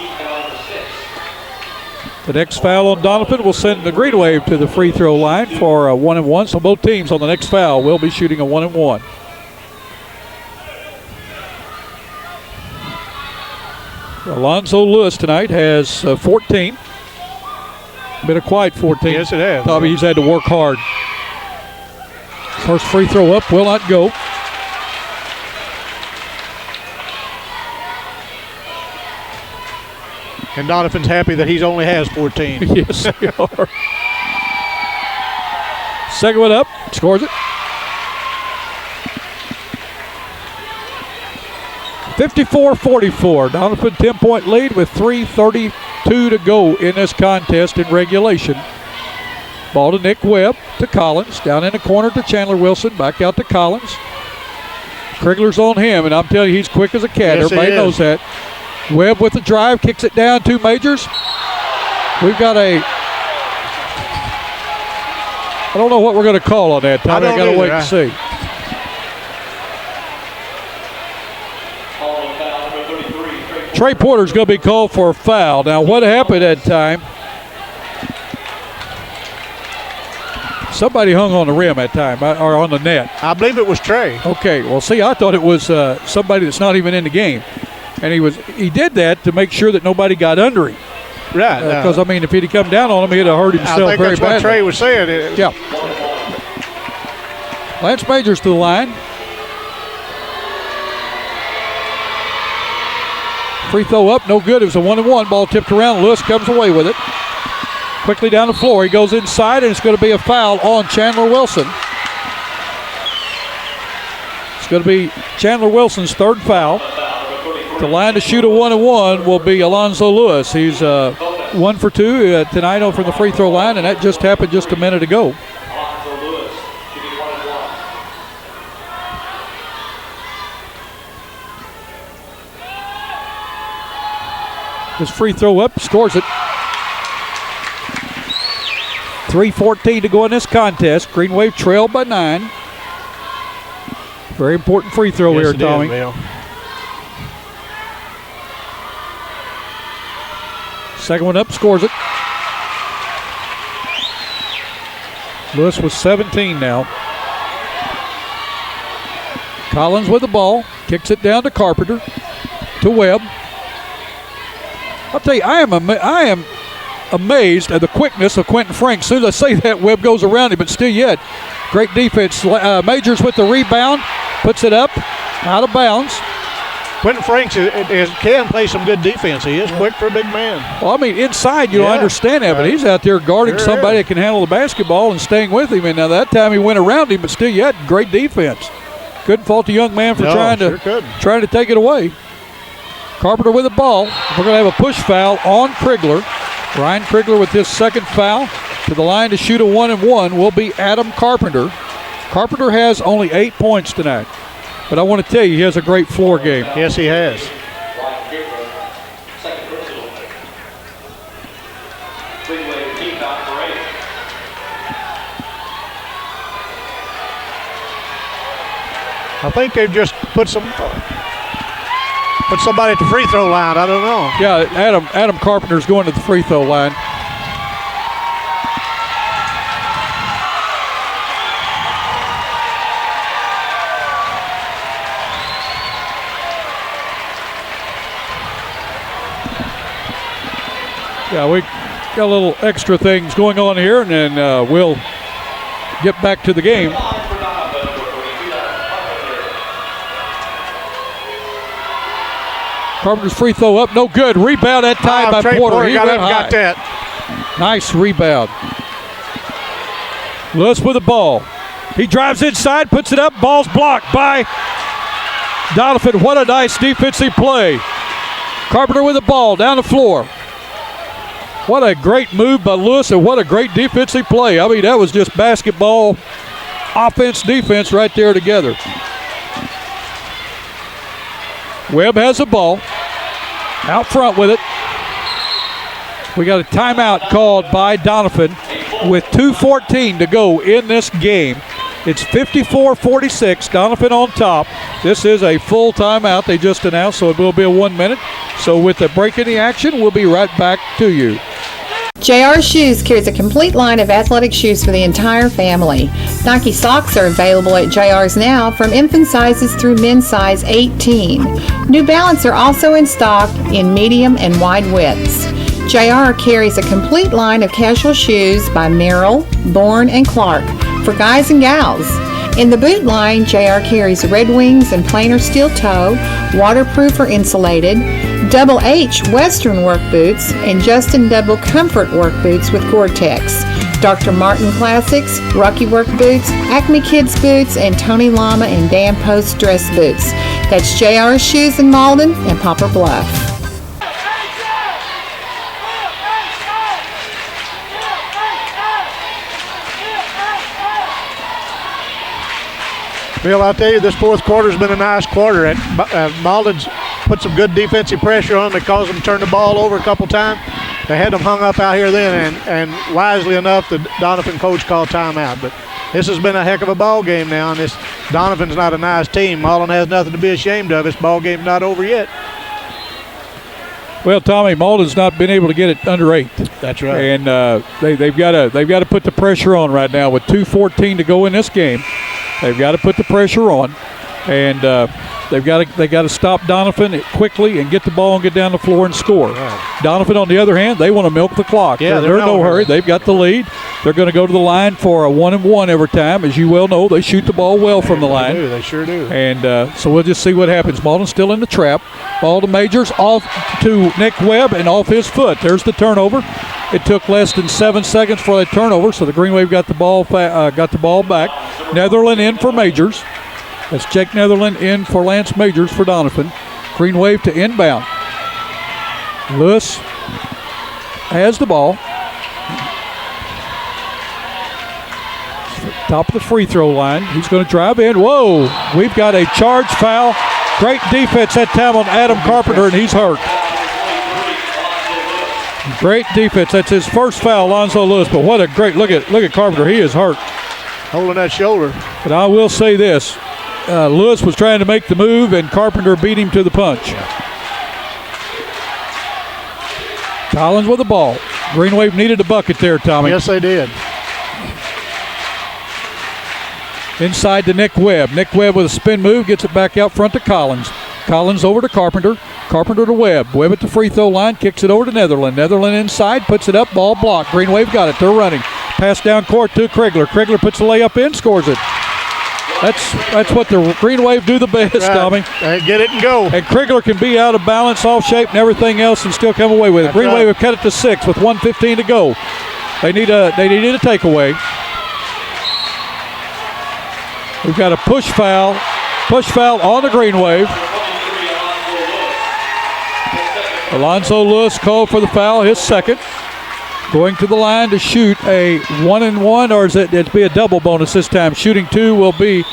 S2: The next foul on Doniphan will send the Green Wave to the free throw line for a 1-and-1. So both teams on the next foul will be shooting a 1-and-1. Alonzo Lewis tonight has 14. Been a quiet 14.
S1: Yes, it has.
S2: Tommy, he's had to work hard. First free throw up will not go.
S1: And Doniphan's happy that he only has 14.
S2: Yes, they are. Second one up, scores it. 54-44. Doniphan 10-point lead with 3:32 to go in this contest in regulation. Ball to Nick Webb, to Collins. Down in the corner to Chandler Wilson. Back out to Collins. Krigler's on him, and I'm telling you, he's quick as a cat.
S1: Yes,
S2: everybody knows that. Webb with the drive, kicks it down to Majors. We've got I don't know what we're going to call on that, Tommy. I got to wait and see. Trey Porter's going to be called for a foul. Now, what happened that time? Somebody hung on the rim that time, or on the net.
S1: I believe it was Trey.
S2: Okay, well, see, I thought it was somebody that's not even in the game. And he did that to make sure that nobody got under him.
S1: Right.
S2: Because, I mean, if he'd have come down on him, he'd have hurt himself very badly.
S1: I think that's what Trey was saying.
S2: Yeah. Lance Majors to the line. Free throw up, no good. It was a 1-and-1. Ball tipped around. Lewis comes away with it. Quickly down the floor. He goes inside, and it's going to be a foul on Chandler Wilson. It's going to be Chandler Wilson's third foul. The line to shoot a 1-and-1 will be Alonzo Lewis. He's 1 for 2 tonight from the free throw line, and that just happened just a minute ago. His free throw up, scores it. 3:14 to go in this contest. Green Wave trailed by 9. Very important free throw here, Tommy. Second one up, scores it. Lewis with 17 now. Collins with the ball, kicks it down to Carpenter, to Webb. I'll tell you, I am amazed at the quickness of Quentin Frank. As soon as I say that, Webb goes around him, but still yet, great defense. Majors with the rebound, puts it up, out of bounds.
S1: Quentin Franks can play some good defense. He is quick for a big man.
S2: Well, I mean, inside, you don't understand that, but he's out there guarding somebody that can handle the basketball and staying with him. And now that time he went around him, but still yet, great defense. Couldn't fault the young man for trying to take it away. Carpenter with the ball. We're going to have a push foul on Krigler. Ryan Krigler with his second foul. To the line to shoot a 1-and-1 will be Adam Carpenter. Carpenter has only 8 points tonight. But I want to tell you, he has a great floor game.
S1: Yes, he has. I think they've just put somebody at the free throw line. I don't know.
S2: Yeah, Adam Carpenter's going to the free throw line. Yeah, we got a little extra things going on here, and then we'll get back to the game. Carpenter's free throw up, no good. Rebound that time by Porter. He got
S1: that.
S2: Nice rebound. Lewis with the ball. He drives inside, puts it up. Ball's blocked by Doniphan. What a nice defensive play. Carpenter with the ball down the floor. What a great move by Lewis, and what a great defensive play. I mean, that was just basketball, offense, defense right there together. Webb has the ball. Out front with it. We got a timeout called by Doniphan with 2:14 to go in this game. It's 54-46, Doniphan on top. This is a full timeout they just announced, so it will be a 1 minute. So with the break in the action, we'll be right back to you.
S7: JR Shoes carries a complete line of athletic shoes for the entire family. Nike socks are available at JR's now from infant sizes through men's size 18. New Balance are also in stock in medium and wide widths. JR carries a complete line of casual shoes by Merrill, Bourne, and Clark for guys and gals. In the boot line, JR carries Red Wings and plainer steel toe, waterproof or insulated, Double H Western work boots, and Justin Double Comfort work boots with Gore-Tex. Dr. Martin Classics, Rocky work boots, Acme Kids boots, and Tony Lama and Dan Post dress boots. That's JR's Shoes in Malden and Poplar Bluff.
S1: Bill, I'll tell you, this fourth quarter's been a nice quarter. Malden's put some good defensive pressure on them. They caused them to turn the ball over a couple times. They had them hung up out here then, and wisely enough, the Doniphan coach called timeout. But this has been a heck of a ball game now, and this Doniphan's not a nice team. Malden has nothing to be ashamed of. This ball game's not over yet.
S2: Well, Tommy, Malden's not been able to get it under 8.
S1: That's right.
S2: And they've got to put the pressure on right now with 2:14 to go in this game. They've got to put the pressure on, and they got to stop Doniphan quickly and get the ball and get down the floor and score.
S1: Right.
S2: Doniphan, on the other hand, they want to milk the clock.
S1: Yeah,
S2: they're in no hurry. They've got the lead. They're going to go to the line for a 1-and-1 every time. As you well know, they shoot the ball well from the line.
S1: They sure do.
S2: And so we'll just see what happens. Malden's still in the trap. Ball to Majors, off to Nick Webb, and off his foot. There's the turnover. It took less than 7 seconds for that turnover, so the Green Wave got the ball back. Netherland in for Majors. That's Jake Netherland in for Lance Majors for Doniphan. Green Wave to inbound. Lewis has the ball. Top of the free throw line. He's going to drive in. Whoa! We've got a charge foul. Great defense that time on Adam Carpenter, and he's hurt. Great defense. That's his first foul, Alonzo Lewis. But what a great look at Carpenter. He is hurt.
S1: Holding that shoulder.
S2: But I will say this. Lewis was trying to make the move, and Carpenter beat him to the punch. Collins with the ball. Green Wave needed a bucket there, Tommy.
S1: Yes, they did.
S2: Inside to Nick Webb. Nick Webb with a spin move, gets it back out front to Collins. Collins over to Carpenter. Carpenter to Webb. Webb at the free throw line, kicks it over to Netherland. Netherland inside, puts it up, ball blocked. Green Wave got it. They're running. Pass down court to Krigler. Krigler puts the layup in, scores it. That's what the Green Wave do the best, right. Tommy.
S1: Get it and go.
S2: And Krigler can be out of balance, off shape, and everything else, and still come away with it.
S1: That's
S2: Green
S1: right.
S2: Wave have cut it to 6 with 1:15 to go. They needed a takeaway. We've got a push foul on the Green Wave. Alonzo Lewis called for the foul, his second. Going to the line to shoot a 1-and-1, or is it'd be a double bonus this time. Shooting 2 will be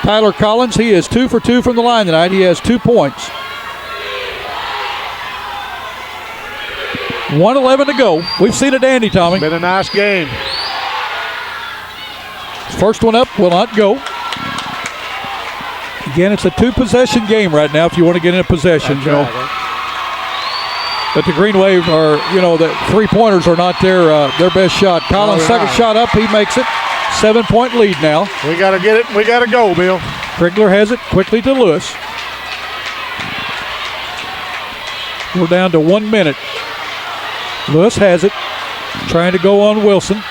S2: Tyler Collins. He is 2 for 2 from the line tonight. He has 2 points. 1:11 to go. We've seen a dandy, Tommy.
S1: Been a nice game.
S2: First one up will not go. Again, it's a 2-possession game right now if you want to get in a possession.
S1: That's
S2: you know.
S1: right.
S2: But the Green Wave are, the three-pointers are not their best shot. Collins' second shot up, he makes it. 7-point lead now.
S1: We got to get it. We got to go, Bill.
S2: Krigler has it quickly to Lewis. We're down to 1 minute. Lewis has it. Trying to go on Wilson.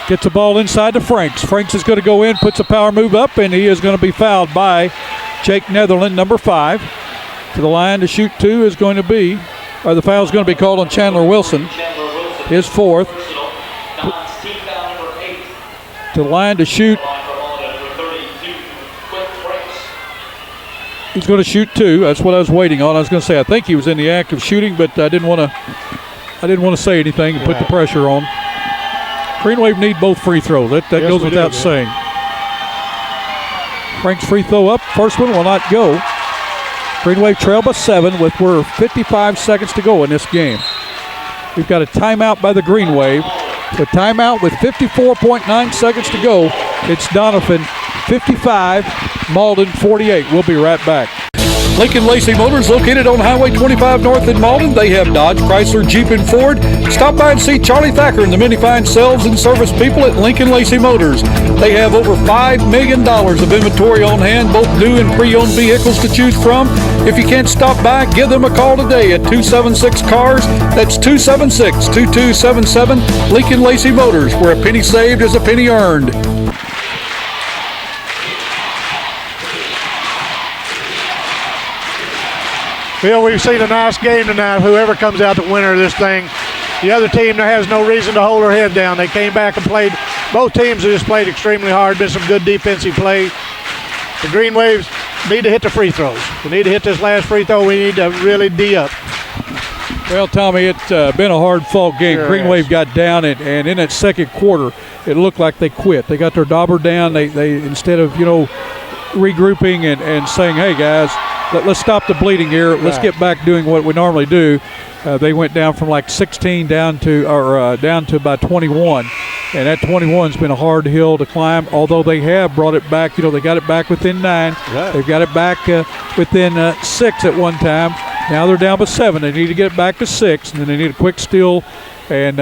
S2: Gets the ball inside to Franks. Franks is going to go in, puts a power move up, and he is going to be fouled by Jake Netherland, number 5. To the line to shoot 2 is going to be, or the foul is going to be called on Chandler Wilson, his 4th. To the line to shoot. He's going to shoot 2. That's what I was waiting on. I was going to say I think he was in the act of shooting, but I didn't want to say anything and put the pressure on. Green Wave need both free throws. That yes, goes without saying. Frank's free throw up. First one will not go. Green Wave trail by 7 with 55 seconds to go in this game. We've got a timeout by the Green Wave. The timeout with 54.9 seconds to go. It's Doniphan 55, Malden 48. We'll be right back. Lincoln Lacey Motors, located on Highway 25 North in Malden. They have Dodge, Chrysler, Jeep, and Ford. Stop by and see Charlie Thacker and the many fine sales and service people at Lincoln Lacey Motors. They have over $5 million of inventory on hand, both new and pre-owned vehicles to choose from. If you can't stop by, give them a call today at 276-CARS. That's 276-2277. Lincoln Lacey Motors, where a penny saved is a penny earned.
S1: Bill, we've seen a nice game tonight. Whoever comes out the winner of this thing, the other team has no reason to hold their head down. They came back and played. Both teams have just played extremely hard. Been some good defensive play. The Green Waves need to hit the free throws. We need to hit this last free throw. We need to really D up.
S2: Well, Tommy, it's been a hard-fought game.
S1: Sure
S2: Green Wave got down, and in that second quarter, it looked like they quit. They got their dauber down. They instead of, regrouping and saying, hey, guys, let's stop the bleeding here. Let's get back doing what we normally do. They went down from like 16 down to about 21. And that 21's been a hard hill to climb, although they have brought it back. They got it back within 9.
S1: Right.
S2: They've got it back within 6 at one time. Now they're down by 7. They need to get it back to 6, and then they need a quick steal and,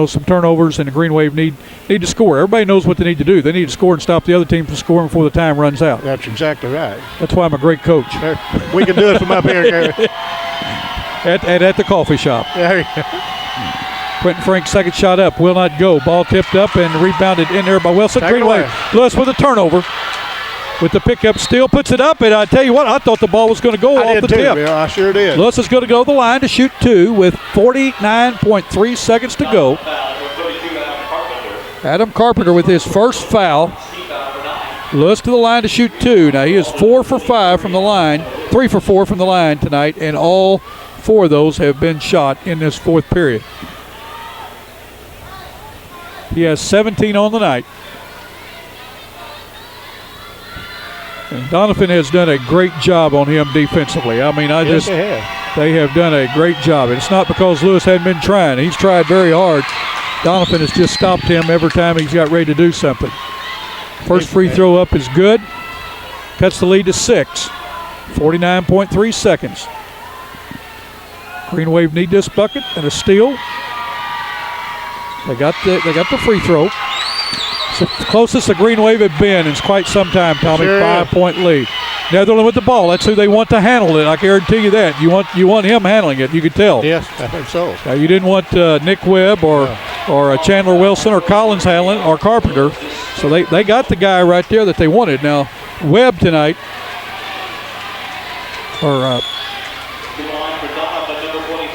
S2: some turnovers, and the Green Wave need to score. Everybody knows what they need to do. They need to score and stop the other team from scoring before the time runs out.
S1: That's exactly right.
S2: That's why I'm a great coach.
S1: We can do it from up here, Gary.
S2: At the coffee shop.
S1: There you go.
S2: Quentin Frank's second shot up will not go. Ball tipped up and rebounded in there by Wilson.
S1: Take
S2: Green Wave. Lewis with a turnover. With the pickup steal, puts it up, and I tell you what, I thought the ball was going to go off the tip.
S1: Yeah, I sure did.
S2: Lewis is going to go to the line to shoot 2 with 49.3 seconds to go. Adam Carpenter with his first foul. Lewis to the line to shoot 2. Now he is 4 for 5 from the line, 3 for 4 from the line tonight, and all 4 of those have been shot in this fourth period. He has 17 on the night. And Doniphan has done a great job on him defensively. I mean,
S1: Yes,
S2: they have done a great job. And it's not because Lewis hadn't been trying. He's tried very hard. Doniphan has just stopped him every time he's got ready to do something. First free throw up is good. Cuts the lead to 6. 49.3 seconds. Green Wave need this bucket and a steal. They got the free throw. It's the closest the Green Wave have been in quite some time, Tommy.
S1: Sure
S2: 5-point lead. Netherland with the ball. That's who they want to handle it. I guarantee you that. You want him handling it. You could tell.
S1: Yes, I think so.
S2: Now, you didn't want Nick Webb or Chandler Wilson or Collins handling or Carpenter. So they got the guy right there that they wanted. Now, Webb tonight,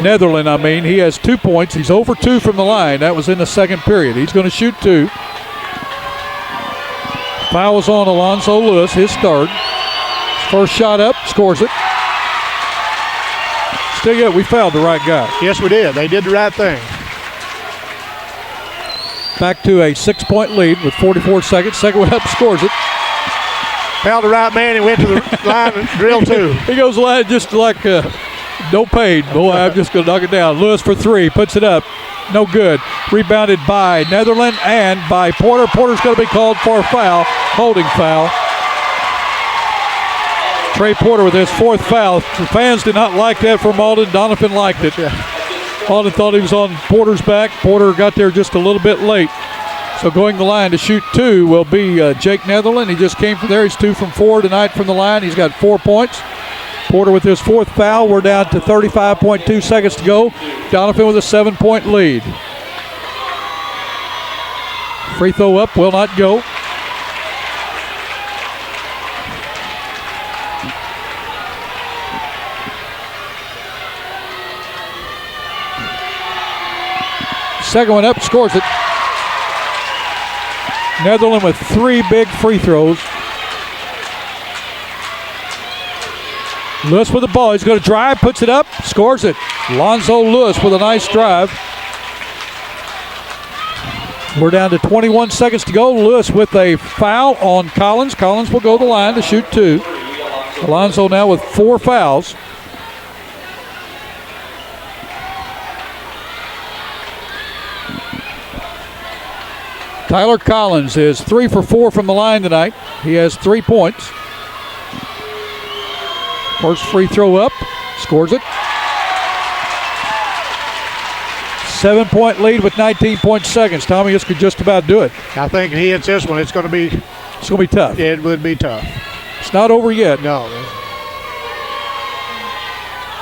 S2: Netherland, he has 2 points. He's over 2 from the line. That was in the second period. He's going to shoot 2. Foul was on Alonzo Lewis, his third. First shot up, scores it. Still yet, we fouled the right guy.
S1: Yes, we did. They did the right thing.
S2: Back to a 6-point lead with 44 seconds. Second one up, scores it.
S1: Fouled the right man and went to the line and drilled 2.
S2: He goes to the line just like no pain. Boy, I'm just going to knock it down. Lewis for 3, puts it up. No good. Rebounded by Netherland and by Porter. Porter's going to be called for a foul, holding foul. Trey Porter with his 4th foul. The fans did not like that for Malden. Doniphan liked it. Malden thought he was on Porter's back. Porter got there just a little bit late. So going the line to shoot 2 will be Jake Netherland. He just came from there. He's 2 from 4 tonight from the line. He's got 4 points. Porter with his 4th foul. We're down to 35.2 seconds to go. Doniphan with a 7-point lead. Free throw up, will not go. Second one up, scores it. Netherland with 3 big free throws. Lewis with the ball. He's going to drive, puts it up, scores it. Lonzo Lewis with a nice drive. We're down to 21 seconds to go. Lewis with a foul on Collins. Collins will go to the line to shoot 2. Alonzo now with 4 fouls. Tyler Collins is 3 for 4 from the line tonight. He has 3 points. First free throw up, scores it. 7-point lead with 19 seconds. Tommy, this could just about do it.
S1: I think he hits this one. It's going to be
S2: tough.
S1: It would be tough.
S2: It's not over yet.
S1: No.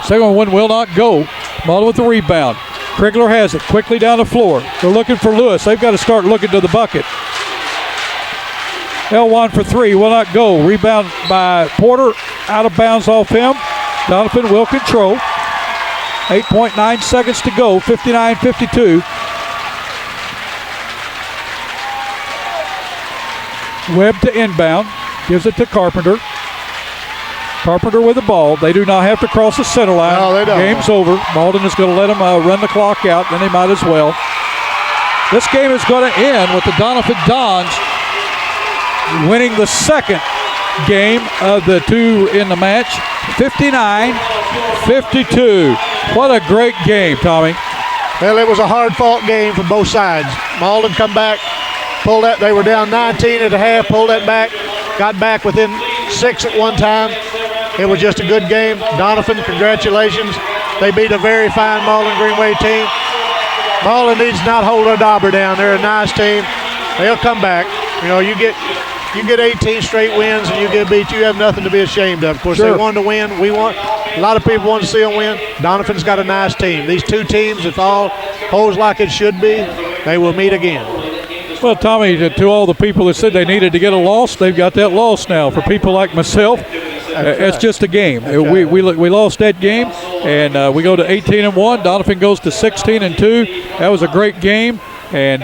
S2: Second one will not go. Malden with the rebound. Krigler has it quickly down the floor. They're looking for Lewis. They've got to start looking to the bucket. L1 for 3 will not go. Rebound by Porter, out of bounds off him. Doniphan will control. 8.9 seconds to go, 59-52. Webb to inbound, gives it to Carpenter. Carpenter with the ball. They do not have to cross the center line.
S1: No, they don't.
S2: Game's over. Malden is going to let them run the clock out, then they might as well. This game is going to end with the Doniphan Dons winning the second game of the two in the match, 59-52. What a great game, Tommy.
S1: Well, it was a hard-fought game for both sides. Malden come back, pulled that. They were down 19 at the half, pulled that back, got back within 6 at one time. It was just a good game. Doniphan, congratulations. They beat a very fine Malden Greenway team. Malden needs not hold their dauber down. They're a nice team. They'll come back. You know, you get 18 straight wins and you get beat. You have nothing to be ashamed of. Of course,
S2: Sure.
S1: They wanted to win. A lot of people want to see them win. Doniphan's got a nice team. These two teams, if all holds like it should be, they will meet again.
S2: Well, Tommy, to all the people that said they needed to get a loss, they've got that loss now. For people like myself, it's just a game. We lost that game, and we go to 18-1. Doniphan goes to 16-2. That was a great game, and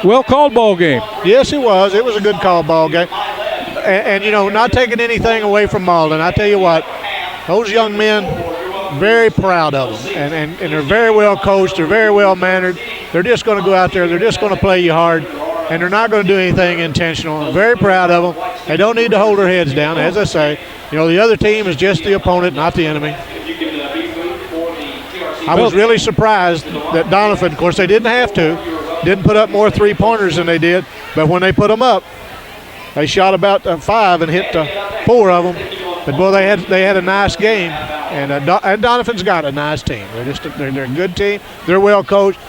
S2: well called ball game.
S1: Yes, it was. It was a good call ball game. And you know, not taking anything away from Malden, I tell you what, those young men, very proud of them. And they're very well coached. They're very well mannered. They're just going to go out there. They're just going to play you hard. And they're not going to do anything intentional. I'm very proud of them. They don't need to hold their heads down. As I say, you know, the other team is just the opponent, not the enemy. I was really surprised that Doniphan, of course, they didn't have to, didn't put up more three-pointers than they did. But when they put them up, they shot about 5 and hit 4 of them. But, boy, they had a nice game. And Doniphan's got a nice team. They're a good team. They're well coached.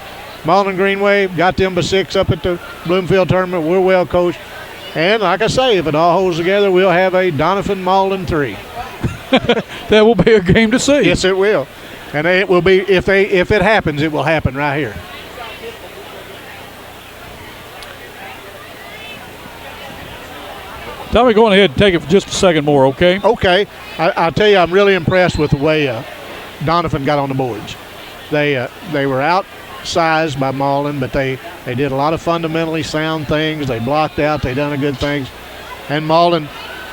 S1: Malden Greenway got them by 6 up at the Bloomfield tournament. We're well coached. And like I say, if it all holds together, we'll have a Doniphan Malden 3.
S2: That will be a game to see.
S1: Yes, it will. And it will be, if it happens, it will happen right here.
S2: Tommy, go on ahead and take it for just a second more, okay?
S1: Okay. I'll tell you, I'm really impressed with the way Doniphan got on the boards. They were outsized by Malden, but they did a lot of fundamentally sound things. They blocked out. They done a good things. And Malden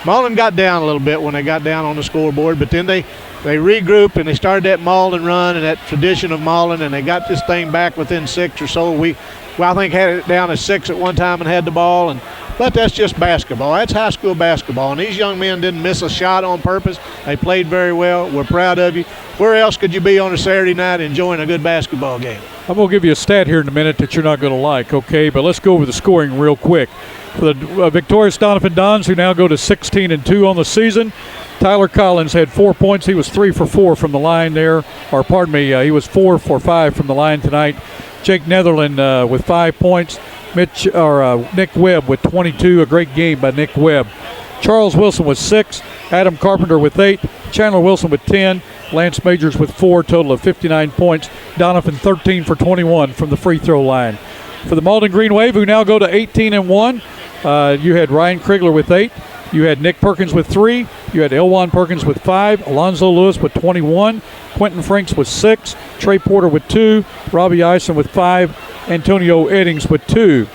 S1: got down a little bit when they got down on the scoreboard, but then they regrouped and they started that Malden run and that tradition of Malden, and they got this thing back within 6 or so. I think had it down at 6 at one time and had the ball, but that's just basketball. That's high school basketball, and these young men didn't miss a shot on purpose. They played very well. We're proud of you. Where else could you be on a Saturday night enjoying a good basketball game?
S2: I'm going to give you a stat here in a minute that you're not going to like, okay? But let's go over the scoring real quick. For the victorious Doniphan Dons, who now go to 16-2 on the season, Tyler Collins had 4 points. He was 3 for 4 from the line there. Or pardon me, he was 4 for 5 from the line tonight. Jake Netherland with 5 points. Nick Webb with 22. A great game by Nick Webb. Charles Wilson with 6. Adam Carpenter with 8. Chandler Wilson with 10. Lance Majors with 4, total of 59 points. Doniphan 13 for 21 from the free throw line. For the Malden Green Wave, who now go to 18-1, you had Ryan Krigler with 8. You had Nick Perkins with 3. You had Elwan Perkins with 5. Alonzo Lewis with 21. Quentin Franks with 6. Trey Porter with 2. Robbie Eisen with 5. Antonio Eddings with 2.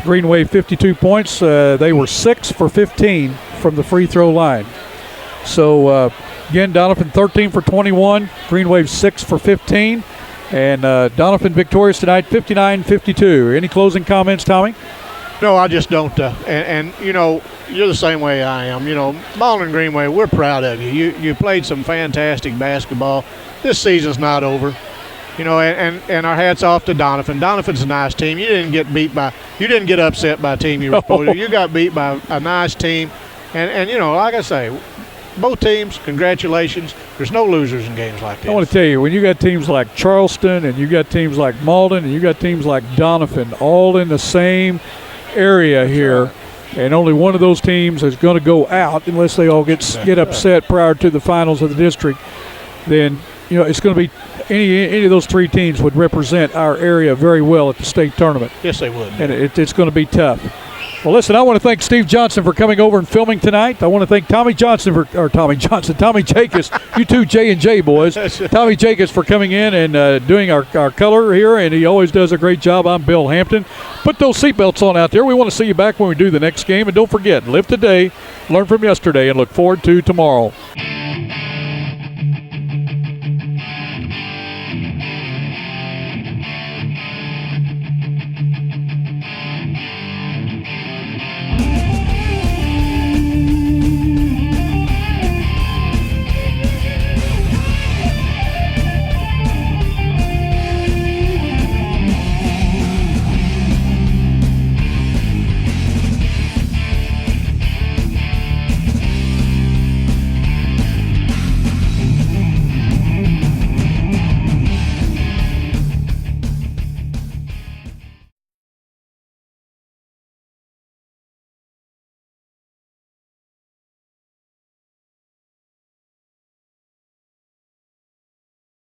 S2: Green Wave 52 points. They were 6 for 15 from the free throw line. So, again, Doniphan 13 for 21. Green Wave 6 for 15. And Doniphan victorious tonight, 59-52. Any closing comments, Tommy?
S1: No, I just don't. And you know, you're the same way I am. You know, Malden Greenway, we're proud of you. You played some fantastic basketball. This season's not over. You know, and our hats off to Doniphan. Doniphan's a nice team. You didn't get upset by a team you were supposed to. You got beat by a nice team. And you know, like I say, both teams, congratulations. There's no losers in games like this.
S2: I want to tell you, when you got teams like Charleston and you got teams like Malden and you got teams like Doniphan all in the same area here, and only one of those teams is going to go out unless they all get upset prior to the finals of the district, then you know it's going to be any of those three teams would represent our area very well at the state tournament.
S1: Yes, they would.
S2: And it's going to be tough. Well, listen, I want to thank Steve Johnson for coming over and filming tonight. I want to thank Tommy Jacobs, you two J&J boys. Tommy Jacobs for coming in and doing our color here, and he always does a great job. I'm Bill Hampton. Put those seatbelts on out there. We want to see you back when we do the next game. And don't forget, live today, learn from yesterday, and look forward to tomorrow.